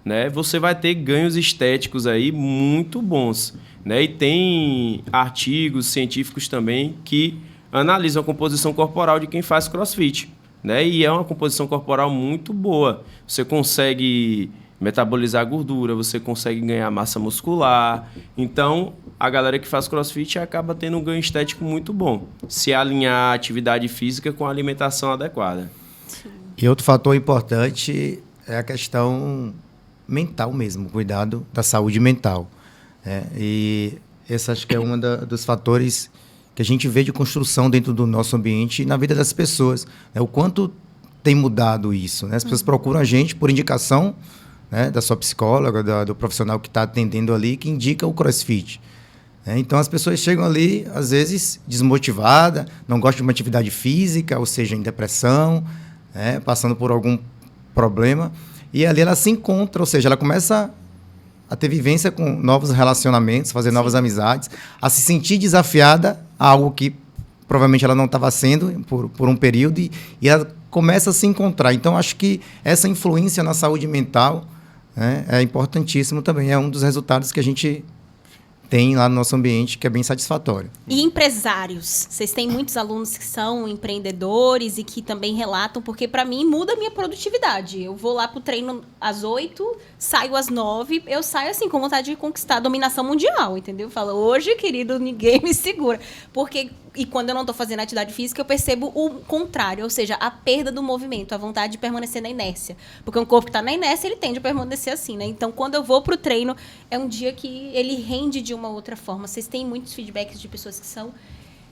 S3: né, você vai ter ganhos estéticos aí muito bons, né? E tem artigos científicos também que analisam a composição corporal de quem faz CrossFit, né? E é uma composição corporal muito boa. Você consegue metabolizar gordura, você consegue ganhar massa muscular. Então, a galera que faz CrossFit acaba tendo um ganho estético muito bom, se alinhar a atividade física com a alimentação adequada.
S2: E outro fator importante é a questão mental mesmo, cuidado da saúde mental. E esse acho que é um dos fatores que a gente vê de construção dentro do nosso ambiente e na vida das pessoas. O quanto tem mudado isso, né? As pessoas procuram a gente por indicação, né, da sua psicóloga, do profissional que está atendendo ali, que indica o CrossFit. Então, as pessoas chegam ali, às vezes, desmotivadas, não gostam de uma atividade física, ou seja, em depressão, passando por algum problema, e ali ela se encontra, ou seja, ela começa a ter vivência com novos relacionamentos, fazer novas amizades, a se sentir desafiada a algo que provavelmente ela não estava sendo por um período, e ela começa a se encontrar. Então, acho que essa influência na saúde mental é importantíssimo também, é um dos resultados que a gente tem lá no nosso ambiente, que é bem satisfatório.
S1: E empresários? Vocês têm muitos alunos que são empreendedores e que também relatam, porque para mim muda a minha produtividade. Eu vou lá pro treino às 8, saio às 9, eu saio assim com vontade de conquistar a dominação mundial, entendeu? Falo, hoje, querido, ninguém me segura. E quando eu não estou fazendo atividade física, eu percebo o contrário, ou seja, a perda do movimento, a vontade de permanecer na inércia. Porque um corpo que está na inércia, ele tende a permanecer assim, né? Então, quando eu vou pro treino, é um dia que ele rende de uma outra forma. Vocês têm muitos feedbacks de pessoas que são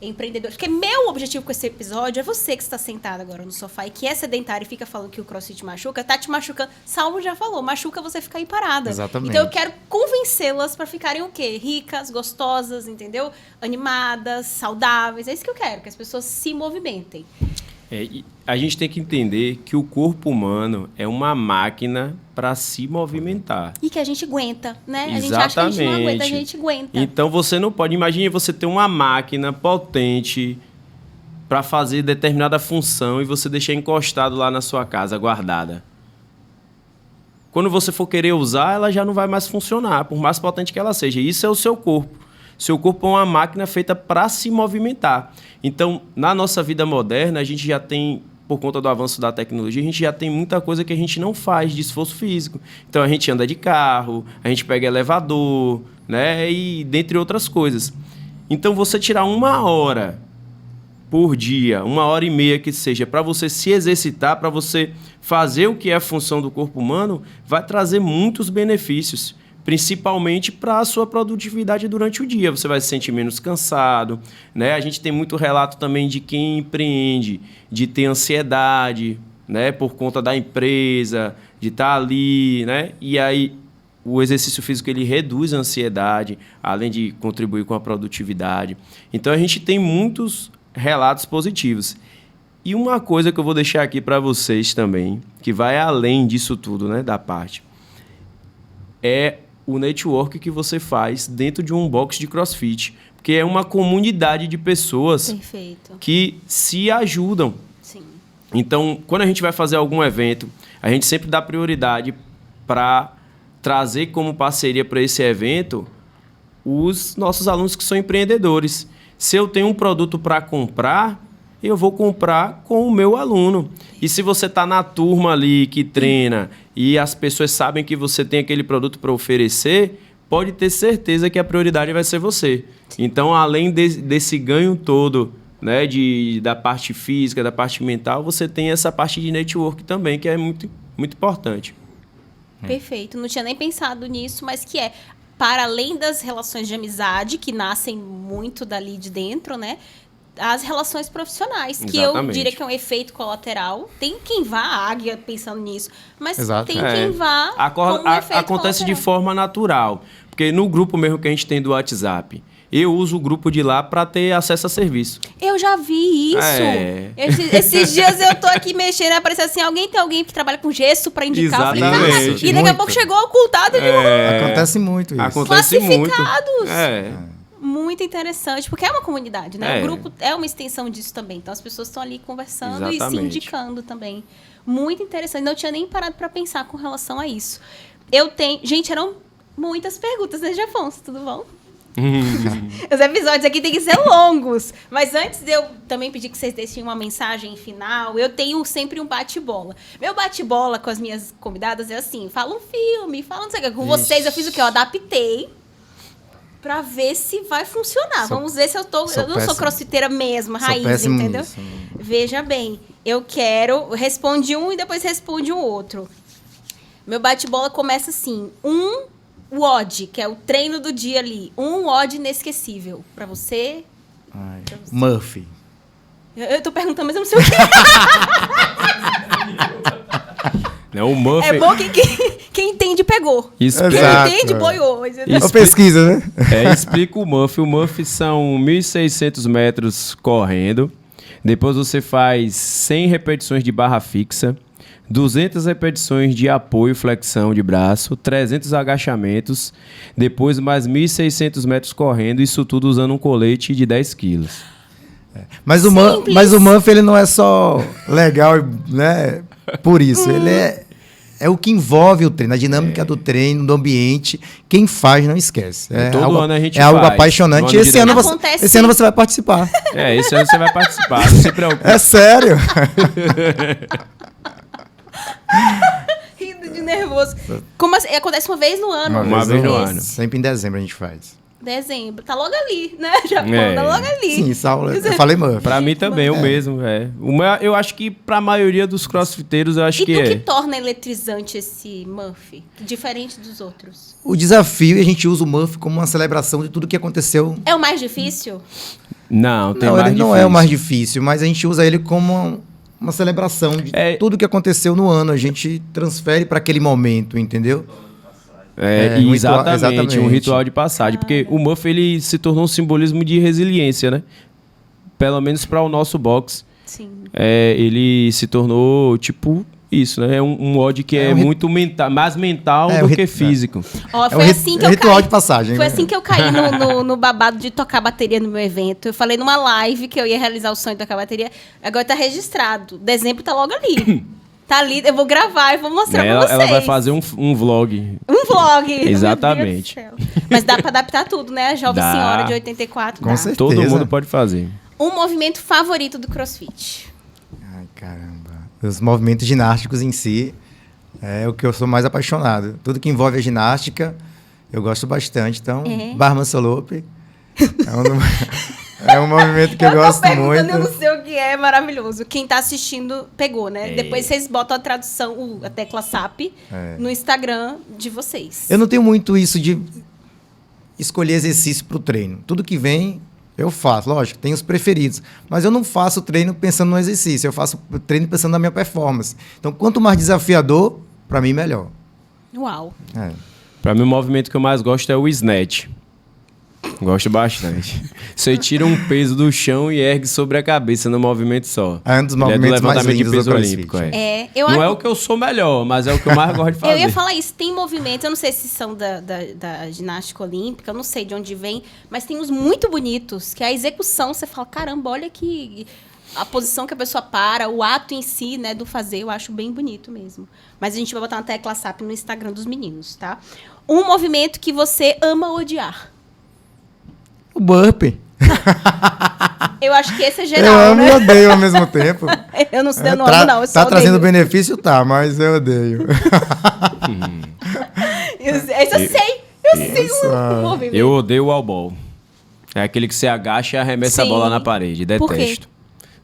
S1: empreendedores. Porque meu objetivo com esse episódio é você que está sentado agora no sofá e que é sedentário e fica falando que o CrossFit machuca, tá te machucando. Salvo já falou, machuca você ficar aí parada.
S2: Exatamente.
S1: Então eu quero convencê-las para ficarem o quê? Ricas, gostosas, entendeu? Animadas, saudáveis. É isso que eu quero, que as pessoas se movimentem.
S3: A gente tem que entender que o corpo humano é uma máquina para se movimentar.
S1: E que a gente aguenta, né?
S3: Exatamente.
S1: A gente acha que a gente não aguenta, a gente aguenta.
S3: Então você não pode... Imagine você ter uma máquina potente para fazer determinada função e você deixar encostado lá na sua casa, guardada. Quando você for querer usar, ela já não vai mais funcionar, por mais potente que ela seja. Isso é o seu corpo. Seu corpo é uma máquina feita para se movimentar. Então, na nossa vida moderna, a gente já tem, por conta do avanço da tecnologia, a gente já tem muita coisa que a gente não faz de esforço físico. Então, a gente anda de carro, a gente pega elevador, né? E dentre outras coisas. Então, você tirar 1 hora por dia, 1h30 que seja, para você se exercitar, para você fazer o que é a função do corpo humano, vai trazer muitos benefícios, principalmente para a sua produtividade durante o dia. Você vai se sentir menos cansado, né? A gente tem muito relato também de quem empreende, de ter ansiedade, né? Por conta da empresa, de estar ali, né? E aí o exercício físico ele reduz a ansiedade, além de contribuir com a produtividade. Então a gente tem muitos relatos positivos. E uma coisa que eu vou deixar aqui para vocês também, que vai além disso tudo, né? Da parte, é o network que você faz dentro de um box de CrossFit. Porque é uma comunidade de pessoas
S1: Perfeito.
S3: Que se ajudam.
S1: Sim.
S3: Então, quando a gente vai fazer algum evento, a gente sempre dá prioridade para trazer como parceria para esse evento os nossos alunos que são empreendedores. Se eu tenho um produto para comprar, eu vou comprar com o meu aluno. E se você está na turma ali que treina e as pessoas sabem que você tem aquele produto para oferecer, pode ter certeza que a prioridade vai ser você. Então, além desse ganho todo, né, da parte física, da parte mental, você tem essa parte de network também, que é muito, muito importante.
S1: Perfeito. Não tinha nem pensado nisso, mas que é para além das relações de amizade, que nascem muito dali de dentro, né? As relações profissionais, que eu diria que é um efeito colateral. Tem quem vá, a águia pensando nisso, mas tem quem vá como um efeito
S3: acontece
S1: colateral.
S3: De forma natural. Porque no grupo mesmo que a gente tem do WhatsApp, eu uso o grupo de lá para ter acesso a serviço.
S1: Eu já vi isso. Esses dias eu tô aqui mexendo, apareceu assim, alguém que trabalha com gesso para indicar.
S3: Exatamente.
S1: Eu falei, cara, e daqui a pouco chegou ocultado de
S2: Acontece muito isso.
S3: Acontece
S1: classificados.
S3: Muito.
S1: Muito interessante, porque é uma comunidade, né? O grupo é uma extensão disso também. Então, as pessoas estão ali conversando e se indicando também. Muito interessante. Não tinha nem parado para pensar com relação a isso. eu tenho... Gente, eram muitas perguntas, né, Jafonso? Tudo bom? Os episódios aqui tem que ser longos. Mas antes de eu também pedir que vocês deixem uma mensagem final, eu tenho sempre um bate-bola. Meu bate-bola com as minhas convidadas é assim: fala um filme, fala não sei o que. Com vocês eu fiz o quê? Eu adaptei pra ver se vai funcionar. Vamos ver se eu tô... Eu não sou crossfiteira mesmo, raiz, entendeu? Nisso. Veja bem, eu quero... Responde um e depois responde um outro. Meu bate-bola começa assim: WOD, que é o treino do dia ali. Um WOD inesquecível. Pra você?
S2: Pra você. Murphy.
S1: Eu tô perguntando, mas eu não sei o que.
S3: Não, o Murphy...
S1: É bom que quem entende, pegou.
S3: Explica.
S1: Quem entende, boiou.
S2: Uma pesquisa, né?
S3: Explica o Murphy. O Murphy são 1.600 metros correndo. Depois você faz 100 repetições de barra fixa. 200 repetições de apoio, flexão de braço, 300 agachamentos, depois mais 1.600 metros correndo, isso tudo usando um colete de 10 quilos.
S2: Mas o Murphy, ele não é só legal, né, por isso. Ele é o que envolve o treino, a dinâmica do treino, do ambiente. Quem faz não esquece.
S3: Todo ano a gente
S2: faz. É algo apaixonante. Esse ano você vai participar.
S3: Esse ano você vai participar, não se preocupe.
S2: É sério.
S1: Rindo de nervoso. Como assim? Acontece uma vez no ano.
S3: Uma vez no ano.
S2: Sempre em dezembro a gente faz.
S1: Dezembro. Tá logo ali, né? Já tá logo ali.
S2: Sim, eu falei Murphy.
S3: Pra mim também, o mesmo. Eu acho que pra maioria dos crossfiteiros, eu acho que
S1: E o que torna eletrizante esse Murphy? Diferente dos outros?
S2: O desafio, e a gente usa o Murphy como uma celebração de tudo que aconteceu.
S1: É o mais difícil?
S3: Não,
S2: ele não é o mais difícil, mas a gente usa ele como uma celebração de tudo que aconteceu no ano. A gente transfere para aquele momento, entendeu?
S3: Exatamente, um ritual de passagem. Porque o Murphy, ele se tornou um simbolismo de resiliência, né? Pelo menos para o nosso box.
S1: Sim.
S3: Ele se tornou, tipo, isso, né? É um WOD que muito mais mental do que físico.
S1: Foi assim que eu
S2: ritual
S1: caí.
S2: De passagem.
S1: Foi assim que eu caí no babado de tocar bateria no meu evento. Eu falei numa live que eu ia realizar o sonho de tocar bateria. Agora tá registrado. Dezembro tá logo ali. Tá ali, eu vou gravar e vou mostrar pra vocês.
S3: Ela vai fazer um vlog.
S1: Um vlog.
S3: Exatamente.
S1: Mas dá pra adaptar tudo, né? A jovem senhora de 84.
S2: Com certeza.
S3: Todo mundo pode fazer.
S1: Um movimento favorito do CrossFit?
S2: Ai, caramba. Os movimentos ginásticos em si é o que eu sou mais apaixonado. Tudo que envolve a ginástica, eu gosto bastante. Então, Barra Muscle Up é um movimento que eu gosto muito.
S1: Eu não sei o que é maravilhoso. Quem tá assistindo pegou, né? Depois vocês botam a tradução, a tecla SAP, no Instagram de vocês.
S2: Eu não tenho muito isso de escolher exercício pro treino. Tudo que vem, eu faço. Lógico, tem os preferidos. Mas eu não faço treino pensando no exercício. Eu faço treino pensando na minha performance. Então, quanto mais desafiador, para mim, melhor.
S1: Uau.
S3: Para mim, o movimento que eu mais gosto é o snatch. Gosto bastante. Você tira um peso do chão e ergue sobre a cabeça no movimento só.
S2: É um dos movimentos mais lindos do
S3: olímpico.
S1: Não
S3: é o que eu sou melhor, mas é o que eu mais gosto de fazer.
S1: Eu ia falar isso. Tem movimentos, eu não sei se são da ginástica olímpica, eu não sei de onde vem, mas tem uns muito bonitos, que a execução, você fala, caramba, olha que... A posição que a pessoa para, o ato em si, né, do fazer, eu acho bem bonito mesmo. Mas a gente vai botar uma tecla SAP no Instagram dos meninos, tá? Um movimento que você ama odiar.
S2: O burpee.
S1: Eu acho que esse é geral,
S2: eu amo
S1: né?
S2: e odeio ao mesmo tempo.
S1: Eu não amo, não. Eu só
S2: trazendo benefício, mas eu odeio.
S1: Eu sei o movimento.
S3: Eu odeio o wall ball. É aquele que você agacha e arremessa a bola na parede. Detesto.
S1: Por quê?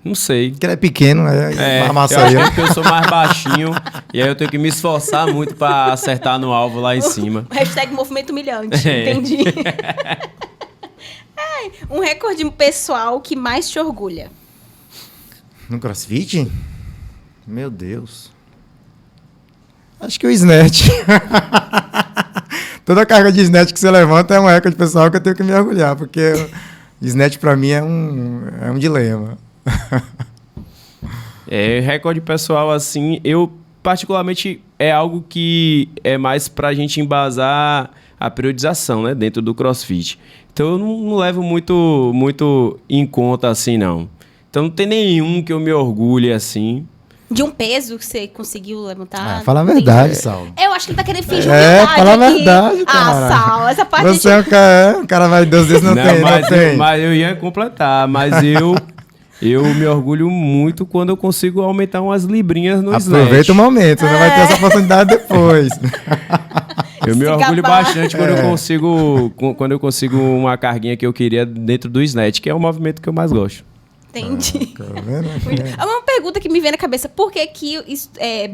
S3: Não sei.
S2: Porque ele é pequeno,
S3: eu acho que eu sou mais baixinho e aí eu tenho que me esforçar muito pra acertar no alvo lá em cima.
S1: Hashtag movimento humilhante, entendi. Um recorde pessoal que mais te orgulha?
S2: No CrossFit? Meu Deus. Acho que o snatch. Toda a carga de snatch que você levanta é um recorde pessoal que eu tenho que me orgulhar, porque snatch pra mim é um dilema.
S3: Recorde pessoal, assim, eu particularmente é algo que é mais pra gente embasar a periodização, né, dentro do CrossFit. Então eu não levo muito em conta assim, não. Então não tem nenhum que eu me orgulhe assim.
S1: De um peso que você conseguiu levantar?
S2: Fala a verdade, Saulo.
S1: Eu acho que ele tá querendo fingir humildade
S2: fala a
S1: aqui.
S2: verdade, cara.
S1: Saulo, essa parte
S2: Você é um cara vaidoso desse, não tem.
S3: Mas eu ia completar, mas eu me orgulho muito quando eu consigo aumentar umas librinhas no snatch.
S2: Aproveita o momento, você não vai ter essa oportunidade depois.
S3: Eu me
S1: Se
S3: orgulho
S1: gabar.
S3: bastante quando eu consigo uma carguinha que eu queria dentro do snatch, que é o movimento que eu mais gosto.
S1: Entendi.
S2: Tá vendo?
S1: É uma pergunta que me vem na cabeça. Por que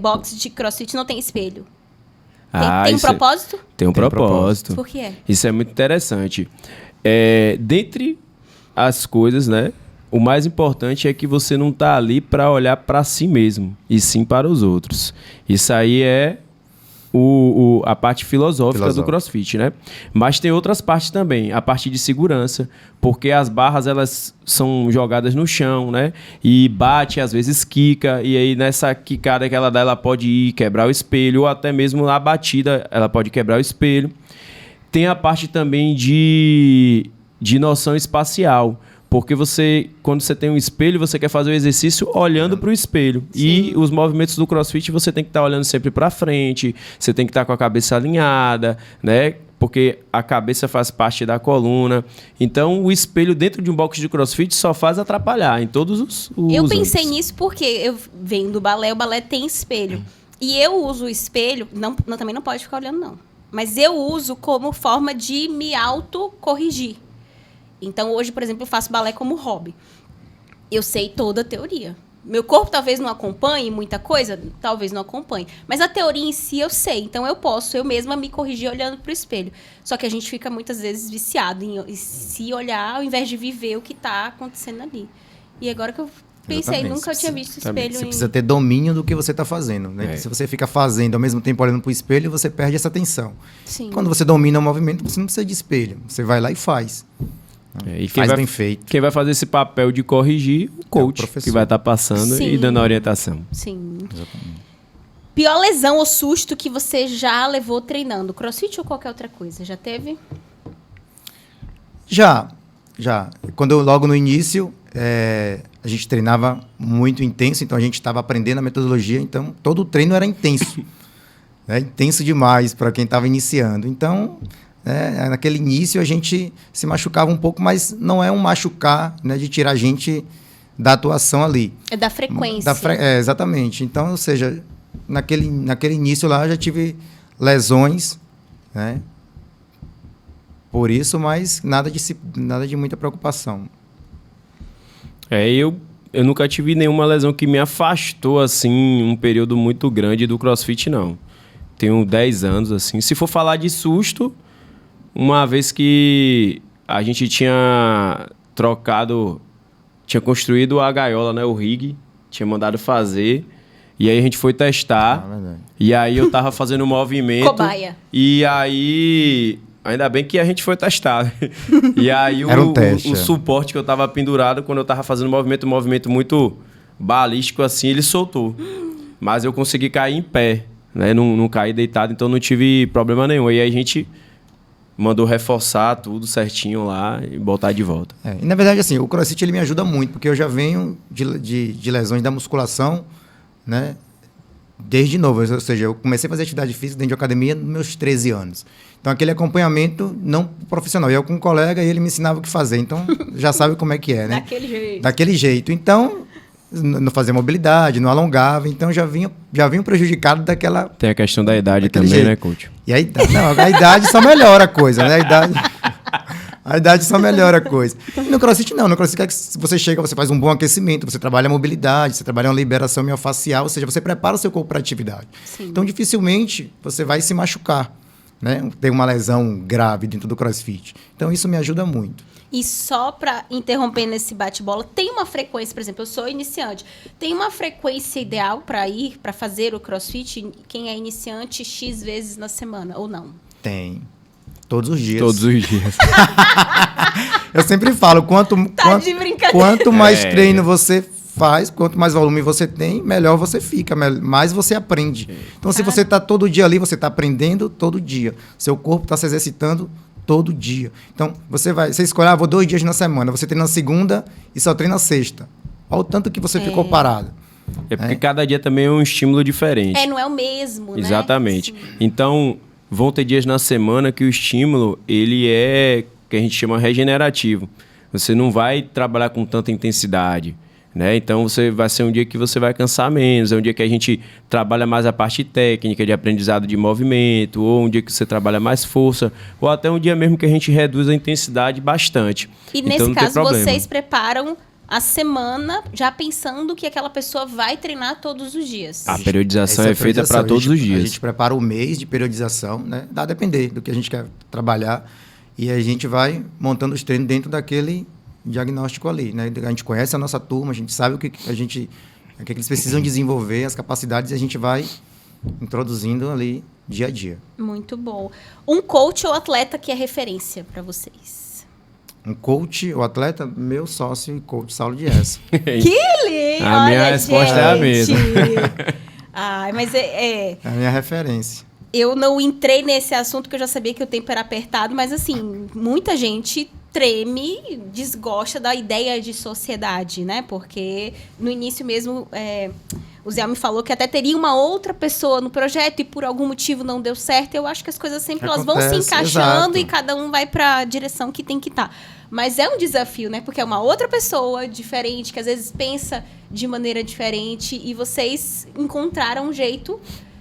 S1: boxe de crossfit não tem espelho? Tem um propósito?
S3: Tem um
S2: Tem
S3: propósito.
S1: Por que é?
S3: Isso é muito interessante. Dentre as coisas, né? O mais importante é que você não tá ali para olhar para si mesmo, e sim para os outros. Isso aí é a parte filosófica do CrossFit, né? Mas tem outras partes também, a parte de segurança, porque as barras elas são jogadas no chão, né? E bate, às vezes quica, e aí nessa quicada que ela dá, ela pode ir quebrar o espelho, ou até mesmo na batida ela pode quebrar o espelho. Tem a parte também de noção espacial, porque quando você tem um espelho, você quer fazer o exercício olhando para o espelho. Sim. E os movimentos do CrossFit, você tem que estar olhando sempre para frente, você tem que estar com a cabeça alinhada, né? Porque a cabeça faz parte da coluna. Então, o espelho dentro de um box de CrossFit só faz atrapalhar em todos os
S1: Eu pensei
S3: ângulos.
S1: nisso porque eu venho do balé, o balé tem espelho. E eu uso o espelho, também não pode ficar olhando, não. Mas eu uso como forma de me autocorrigir. Então, hoje, por exemplo, eu faço balé como hobby. Eu sei toda a teoria. Meu corpo talvez não acompanhe muita coisa, talvez não acompanhe. Mas a teoria em si eu sei. Então, eu posso eu mesma me corrigir olhando para o espelho. Só que a gente fica muitas vezes viciado em se olhar ao invés de viver o que está acontecendo ali. E agora que eu pensei,
S2: Exatamente.
S1: nunca tinha visto espelho.
S2: Você precisa ter domínio do que você está fazendo, né? Se você fica fazendo ao mesmo tempo olhando para o espelho, você perde essa atenção.
S1: Sim.
S2: Quando você domina o movimento, você não precisa de espelho. Você vai lá e faz.
S3: E
S2: Faz bem feito.
S3: Quem vai fazer esse papel de corrigir, o coach,
S2: professor.
S3: que vai estar passando
S1: Sim.
S3: e dando a orientação.
S1: Sim.
S2: Exatamente.
S1: Pior lesão ou susto que você já levou treinando? CrossFit ou qualquer outra coisa? Já teve?
S2: Já. Logo no início, a gente treinava muito intenso, então a gente estava aprendendo a metodologia, então todo o treino era intenso. Intenso demais para quem estava iniciando. Então, naquele início a gente se machucava um pouco, mas não é um machucar, né, de tirar a gente da atuação ali.
S1: É da frequência.
S2: Exatamente. Então, ou seja, naquele início lá eu já tive lesões, né? Por isso, mas nada de muita preocupação.
S3: Eu nunca tive nenhuma lesão que me afastou, assim, um período muito grande do CrossFit, não. Tenho 10 anos, assim. Se for falar de susto, uma vez que a gente tinha construído a gaiola, né, o rig, tinha mandado fazer, e aí a gente foi testar, e aí eu tava fazendo um movimento.
S1: Cobaia.
S3: E aí, ainda bem que a gente foi testar. E aí o suporte que eu tava pendurado, quando eu tava fazendo um movimento muito balístico assim, ele soltou. Mas eu consegui cair em pé, né, não caí deitado, então não tive problema nenhum. E aí a gente mandou reforçar tudo certinho lá e botar de volta.
S2: E na verdade, assim, o CrossFit ele me ajuda muito, porque eu já venho de lesões da musculação, né? Desde novo. Ou seja, eu comecei a fazer atividade física dentro de academia nos meus 13 anos. Então, aquele acompanhamento não profissional. Eu com um colega e ele me ensinava o que fazer. Então, já sabe como é que é, né? Daquele jeito. Então, não fazia mobilidade, não alongava. Então, já vinha prejudicado daquela...
S3: Tem a questão da idade também,
S2: jeito.
S3: Né, coach?
S2: E a idade só melhora a coisa, né? A idade só melhora a coisa. E no CrossFit não. No CrossFit você chega, você faz um bom aquecimento, você trabalha a mobilidade, você trabalha uma liberação miofascial, ou seja, você prepara o seu corpo para a atividade.
S1: Sim.
S2: Então, dificilmente você vai se machucar, né? Ter uma lesão grave dentro do CrossFit. Então, isso me ajuda muito.
S1: E só para interromper nesse bate-bola, tem uma frequência, por exemplo, eu sou iniciante, tem uma frequência ideal para fazer o CrossFit? Quem é iniciante, X vezes na semana, ou não?
S2: Tem. Todos os dias.
S3: Todos os dias.
S2: Eu sempre falo, quanto mais treino você faz, quanto mais volume você tem, melhor você fica, mais você aprende. Então, se você está todo dia ali, você está aprendendo todo dia. Seu corpo está se exercitando todo dia. Então, você escolhe, vou 2 dias na semana, você treina na segunda e só treina na sexta. Olha o tanto que você ficou parado.
S3: É porque cada dia também é um estímulo diferente.
S1: Não é o mesmo, né?
S3: Exatamente.
S1: Sim.
S3: Então, vão ter dias na semana que o estímulo, ele é, que a gente chama regenerativo. Você não vai trabalhar com tanta intensidade, né? Então, vai ser um dia que você vai cansar menos, é um dia que a gente trabalha mais a parte técnica, de aprendizado de movimento, ou um dia que você trabalha mais força, ou até um dia mesmo que a gente reduz a intensidade bastante.
S1: E
S3: então,
S1: nesse
S3: não tem
S1: caso,
S3: problema.
S1: vocês preparam a semana já pensando que aquela pessoa vai treinar todos os dias.
S3: A periodização
S2: Essa
S3: é feita
S2: periodização,
S3: para todos os
S2: A
S3: dias.
S2: gente prepara o mês de periodização, né? Dá a depender do que a gente quer trabalhar. E a gente vai montando os treinos dentro daquele diagnóstico ali, né? A gente conhece a nossa turma, a gente sabe o que eles precisam desenvolver, as capacidades, e a gente vai introduzindo ali dia a dia.
S1: Muito bom. Um coach ou atleta que é referência para vocês?
S2: Um coach, o atleta, meu sócio e coach, Saulo Dias.
S1: Que lindo!
S3: A minha resposta é a mesma.
S1: Ai, mas
S2: É a minha referência.
S1: eu não entrei nesse assunto porque eu já sabia que o tempo era apertado, mas assim, muita gente treme, desgosta da ideia de sociedade, né? Porque no início mesmo, o Zé me falou que até teria uma outra pessoa no projeto e por algum motivo não deu certo. Eu acho que as coisas sempre elas vão se
S2: Acontece,
S1: encaixando
S2: exato.
S1: e cada um vai para a direção que tem que estar. Mas é um desafio, né? Porque é uma outra pessoa diferente, que às vezes pensa de maneira diferente e vocês encontraram um jeito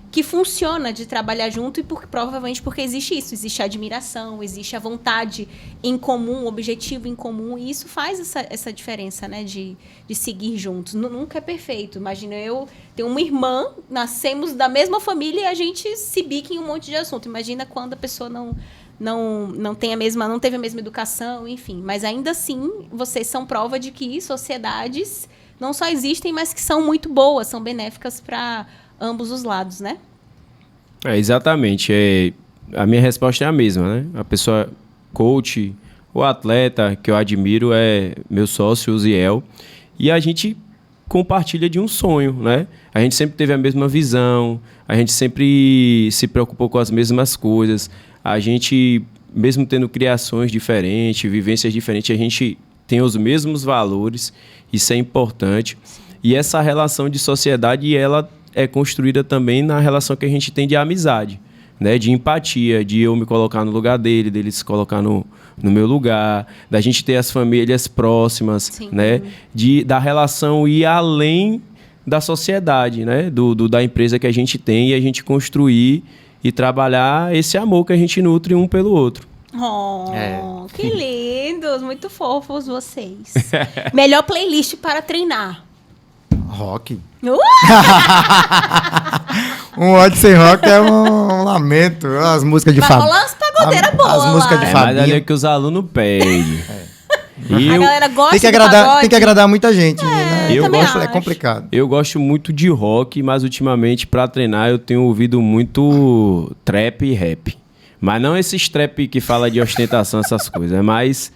S1: que funciona de trabalhar junto e provavelmente porque existe isso, existe a admiração, existe a vontade em comum, o objetivo em comum, e isso faz essa diferença, né, de seguir juntos. Nunca é perfeito. Imagina, eu tenho uma irmã, nascemos da mesma família e a gente se bica em um monte de assunto. Imagina quando a pessoa não teve a mesma educação, enfim. Mas ainda assim, vocês são prova de que sociedades não só existem, mas que são muito boas, são benéficas para ambos os lados, né?
S3: Exatamente. A minha resposta é a mesma, né? A pessoa, coach, o atleta que eu admiro é meu sócio, o Ziel, e a gente compartilha de um sonho, né? A gente sempre teve a mesma visão, a gente sempre se preocupou com as mesmas coisas, a gente, mesmo tendo criações diferentes, vivências diferentes, a gente tem os mesmos valores, isso é importante. E essa relação de sociedade, ela é construída também na relação que a gente tem de amizade, né? De empatia, de eu me colocar no lugar dele se colocar no meu lugar, da gente ter as famílias próximas,
S1: Sim.
S3: né? Da relação ir além da sociedade, né? Da empresa que a gente tem e a gente construir e trabalhar esse amor que a gente nutre um pelo outro.
S1: Oh, que lindos, muito fofos vocês. Melhor playlist para treinar.
S2: Rock.
S1: Uh!
S2: Um ódio sem rock é um lamento. As músicas de
S1: Vai
S2: Fabinho.
S1: rolar as pagodeiras boas
S2: As músicas
S1: lá.
S2: de
S3: Mas ali é
S2: Fabinho.
S3: que os alunos pedem.
S1: A galera gosta
S2: Tem que
S1: do pagode.
S2: agradar muita gente. Né?
S3: eu
S1: também
S3: gosto-
S2: É
S1: acho.
S2: complicado.
S3: Eu gosto muito de rock, mas ultimamente, para treinar, eu tenho ouvido muito trap e rap. Mas não esses trap que fala de ostentação, essas coisas. É mais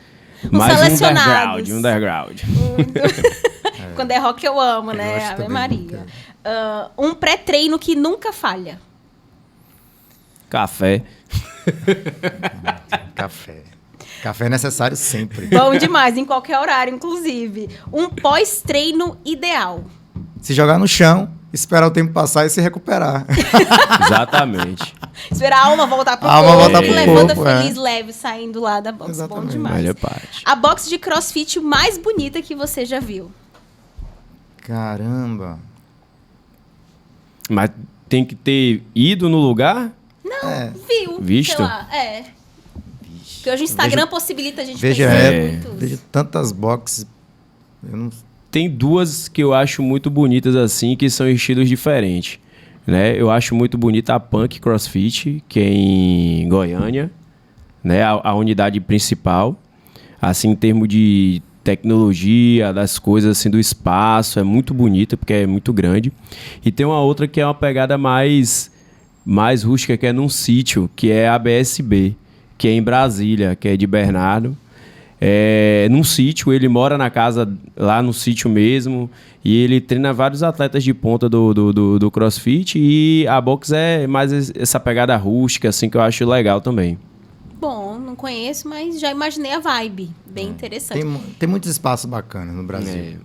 S1: selecionados.
S3: underground.
S1: Quando é rock eu amo,
S2: Eu
S1: né?
S2: gosto
S1: Ave
S2: também
S1: Maria.
S2: muito.
S1: Um pré-treino que nunca falha.
S3: Café.
S2: Café. Café é necessário sempre.
S1: Bom demais, em qualquer horário, inclusive. Um pós-treino ideal.
S2: Se jogar no chão, esperar o tempo passar e se recuperar.
S3: Exatamente.
S1: Esperar a alma voltar pro
S2: A alma
S1: corpo.
S3: voltar pro
S1: Levando
S2: corpo,
S1: feliz, leve, saindo lá da box. Bom
S2: Exatamente.
S1: demais.
S3: Melhor parte.
S1: A box de crossfit mais bonita que você já viu.
S2: Caramba.
S3: Mas tem que ter ido no lugar?
S1: Viu?
S3: Visto?
S1: Sei lá, Porque hoje o Instagram possibilita a gente
S2: Veja,
S1: conhecer muitos.
S2: vejo tantas boxes. Eu não...
S3: Tem duas que eu acho muito bonitas assim, que são estilos diferentes, né? Eu acho muito bonita a Punk CrossFit, que é em Goiânia, né? A unidade principal, assim, em termos de tecnologia, das coisas assim, do espaço, é muito bonita, porque é muito grande. E tem uma outra que é uma pegada mais rústica, que é num sítio, que é a BSB, que é em Brasília, que é de Bernardo. Num sítio, ele mora na casa lá no sítio mesmo, e ele treina vários atletas de ponta do CrossFit, e a box é mais essa pegada rústica, assim, que eu acho legal também.
S1: Bom, não conheço, mas já imaginei a vibe. Bem interessante.
S2: Tem muitos espaços bacanas no Brasil.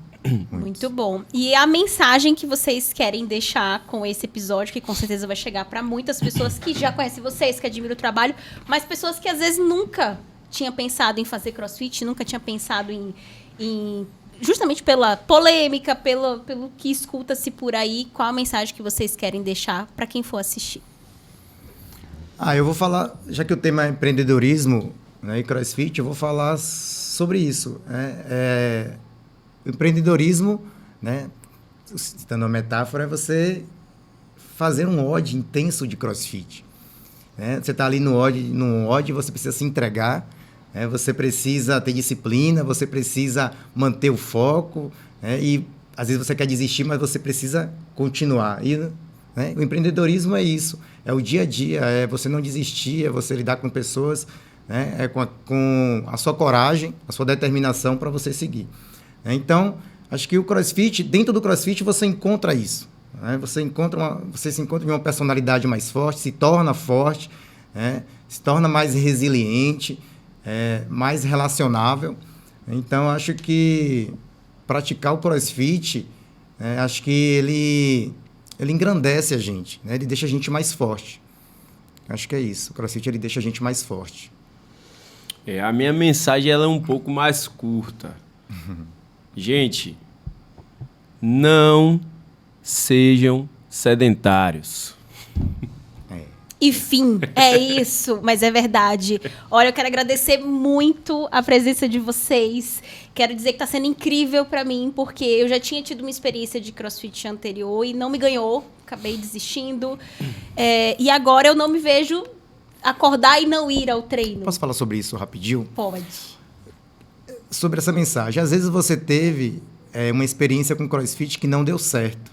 S1: Muito bom. E a mensagem que vocês querem deixar com esse episódio, que com certeza vai chegar para muitas pessoas que já conhecem vocês, que admiram o trabalho, mas pessoas que às vezes nunca tinham pensado em fazer CrossFit, nunca tinham pensado em justamente pela polêmica, pelo que escuta-se por aí, qual a mensagem que vocês querem deixar para quem for assistir?
S2: Eu vou falar, já que o tema é empreendedorismo, né, e CrossFit, eu vou falar sobre isso. O empreendedorismo, né, citando uma metáfora, é você fazer um odd intenso de CrossFit. Né? Você está ali no odd, você precisa se entregar, né? Você precisa ter disciplina, você precisa manter o foco, né? E às vezes você quer desistir, mas você precisa continuar. E, né, o empreendedorismo é isso, é o dia a dia, é você não desistir, é você lidar com pessoas, né? É com a sua coragem, a sua determinação para você seguir. Então, acho que o CrossFit, dentro do CrossFit você encontra isso. Né? Você se encontra em uma personalidade mais forte, se torna forte, né? Se torna mais resiliente, mais relacionável. Então, acho que praticar o CrossFit, acho que ele engrandece a gente, né? Ele deixa a gente mais forte. Acho que é isso. O CrossFit ele deixa a gente mais forte.
S3: A minha mensagem ela é um pouco mais curta. Gente, não sejam sedentários.
S1: E fim, é isso, mas é verdade. Olha, eu quero agradecer muito a presença de vocês. Quero dizer que está sendo incrível para mim, porque eu já tinha tido uma experiência de CrossFit anterior e não me ganhou, acabei desistindo. E agora eu não me vejo acordar e não ir ao treino.
S2: Posso falar sobre isso rapidinho?
S1: Pode.
S2: Sobre essa mensagem. Às vezes você teve uma experiência com CrossFit que não deu certo,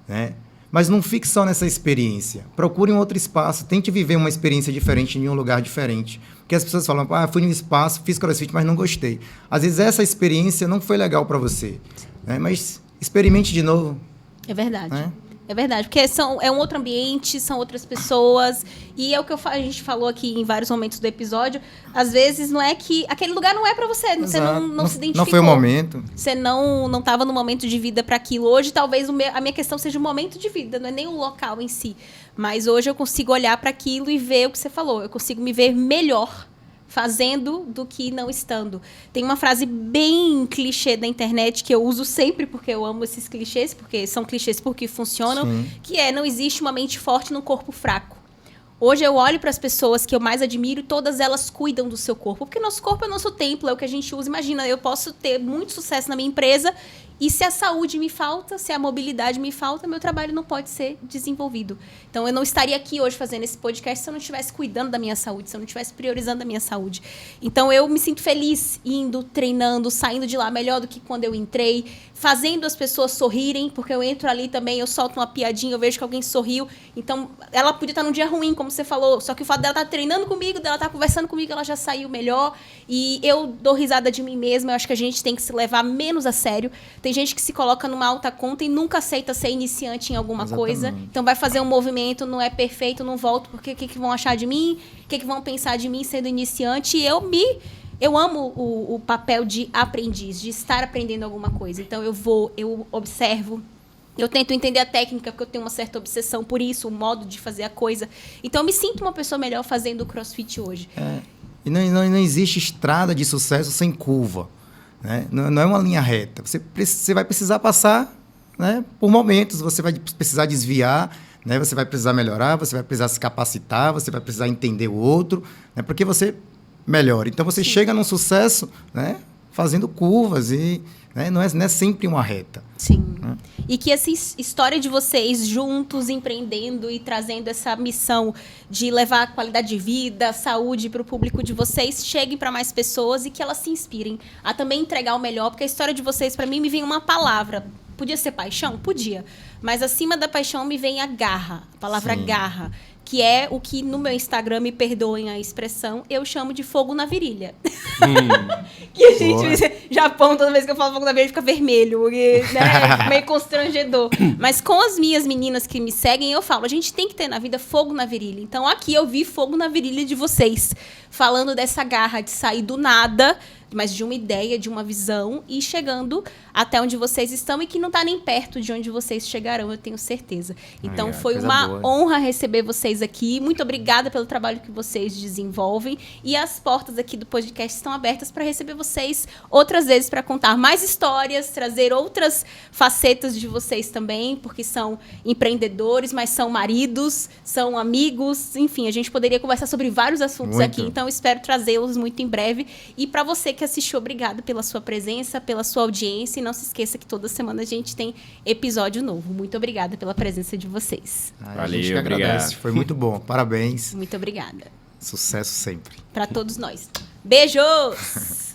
S2: né? Mas não fique só nessa experiência. Procure um outro espaço. Tente viver uma experiência diferente em um lugar diferente. Porque as pessoas falam, fui num espaço, fiz CrossFit, mas não gostei. Às vezes essa experiência não foi legal para você, né? Mas experimente de novo.
S1: É verdade.
S2: Né?
S1: É verdade, porque é um outro ambiente, são outras pessoas, e é o que a gente falou aqui em vários momentos do episódio, às vezes não é que... Aquele lugar não é pra você, você não se identificou.
S2: Não foi o momento.
S1: Você não estava no momento de vida para aquilo. Hoje, talvez, a minha questão seja o momento de vida, não é nem o local em si. Mas hoje eu consigo olhar para aquilo e ver o que você falou. Eu consigo me ver melhor fazendo do que não estando. Tem uma frase bem clichê da internet que eu uso sempre porque eu amo esses clichês, porque são clichês porque funcionam, Sim. que é: não existe uma mente forte num corpo fraco. Hoje eu olho para as pessoas que eu mais admiro, todas elas cuidam do seu corpo, porque nosso corpo é nosso templo, é o que a gente usa. Imagina, eu posso ter muito sucesso na minha empresa e se a saúde me falta, se a mobilidade me falta, meu trabalho não pode ser desenvolvido. Então, eu não estaria aqui hoje fazendo esse podcast se eu não estivesse cuidando da minha saúde, se eu não estivesse priorizando a minha saúde. Então, eu me sinto feliz indo, treinando, saindo de lá melhor do que quando eu entrei, fazendo as pessoas sorrirem, porque eu entro ali também, eu solto uma piadinha, eu vejo que alguém sorriu. Então, ela podia estar num dia ruim, como você falou, só que o fato dela estar treinando comigo, dela estar conversando comigo, ela já saiu melhor. E eu dou risada de mim mesma, eu acho que a gente tem que se levar menos a sério. Tem gente que se coloca numa alta conta e nunca aceita ser iniciante em alguma coisa. Então vai fazer um movimento, não é perfeito, não volto, porque o que vão achar de mim? O que vão pensar de mim sendo iniciante? E eu amo o papel de aprendiz, de estar aprendendo alguma coisa. Então eu observo, eu tento entender a técnica, porque eu tenho uma certa obsessão por isso, o modo de fazer a coisa. Então eu me sinto uma pessoa melhor fazendo o CrossFit hoje.
S2: E não existe estrada de sucesso sem curva. Né? Não é uma linha reta. Você vai precisar passar, né, por momentos, você vai precisar desviar, né, você vai precisar melhorar, você vai precisar se capacitar, você vai precisar entender o outro, né, porque você melhora. Então, você chega num sucesso, né, fazendo curvas e, né, não é sempre uma reta.
S1: Sim. Né? E que essa história de vocês juntos, empreendendo e trazendo essa missão de levar qualidade de vida, saúde para o público de vocês, chegue para mais pessoas e que elas se inspirem a também entregar o melhor, porque a história de vocês, para mim, me vem uma palavra. Podia ser paixão? Podia. Mas acima da paixão me vem a garra, a palavra Sim. garra, que é o que no meu Instagram, me perdoem a expressão, eu chamo de fogo na virilha. Que a gente, Japão, toda vez que eu falo fogo na virilha, fica vermelho, porque, né, é meio constrangedor. Mas com as minhas meninas que me seguem, eu falo, a gente tem que ter na vida fogo na virilha. Então aqui eu vi fogo na virilha de vocês, falando dessa garra de sair do nada, mas de uma ideia, de uma visão e chegando até onde vocês estão e que não está nem perto de onde vocês chegarão, eu tenho certeza. Então foi uma honra receber vocês aqui. Muito obrigada pelo trabalho que vocês desenvolvem e as portas aqui do podcast estão abertas para receber vocês outras vezes para contar mais histórias, trazer outras facetas de vocês também, porque são empreendedores, mas são maridos, são amigos, enfim, a gente poderia conversar sobre vários assuntos aqui, então espero trazê-los muito em breve. E para você que assistiu, obrigado pela sua presença, pela sua audiência. E não se esqueça que toda semana a gente tem episódio novo. Muito obrigada pela presença de vocês.
S2: A gente que agradece. Foi muito bom. Parabéns.
S1: Muito obrigada.
S2: Sucesso sempre.
S1: Para todos nós. Beijos!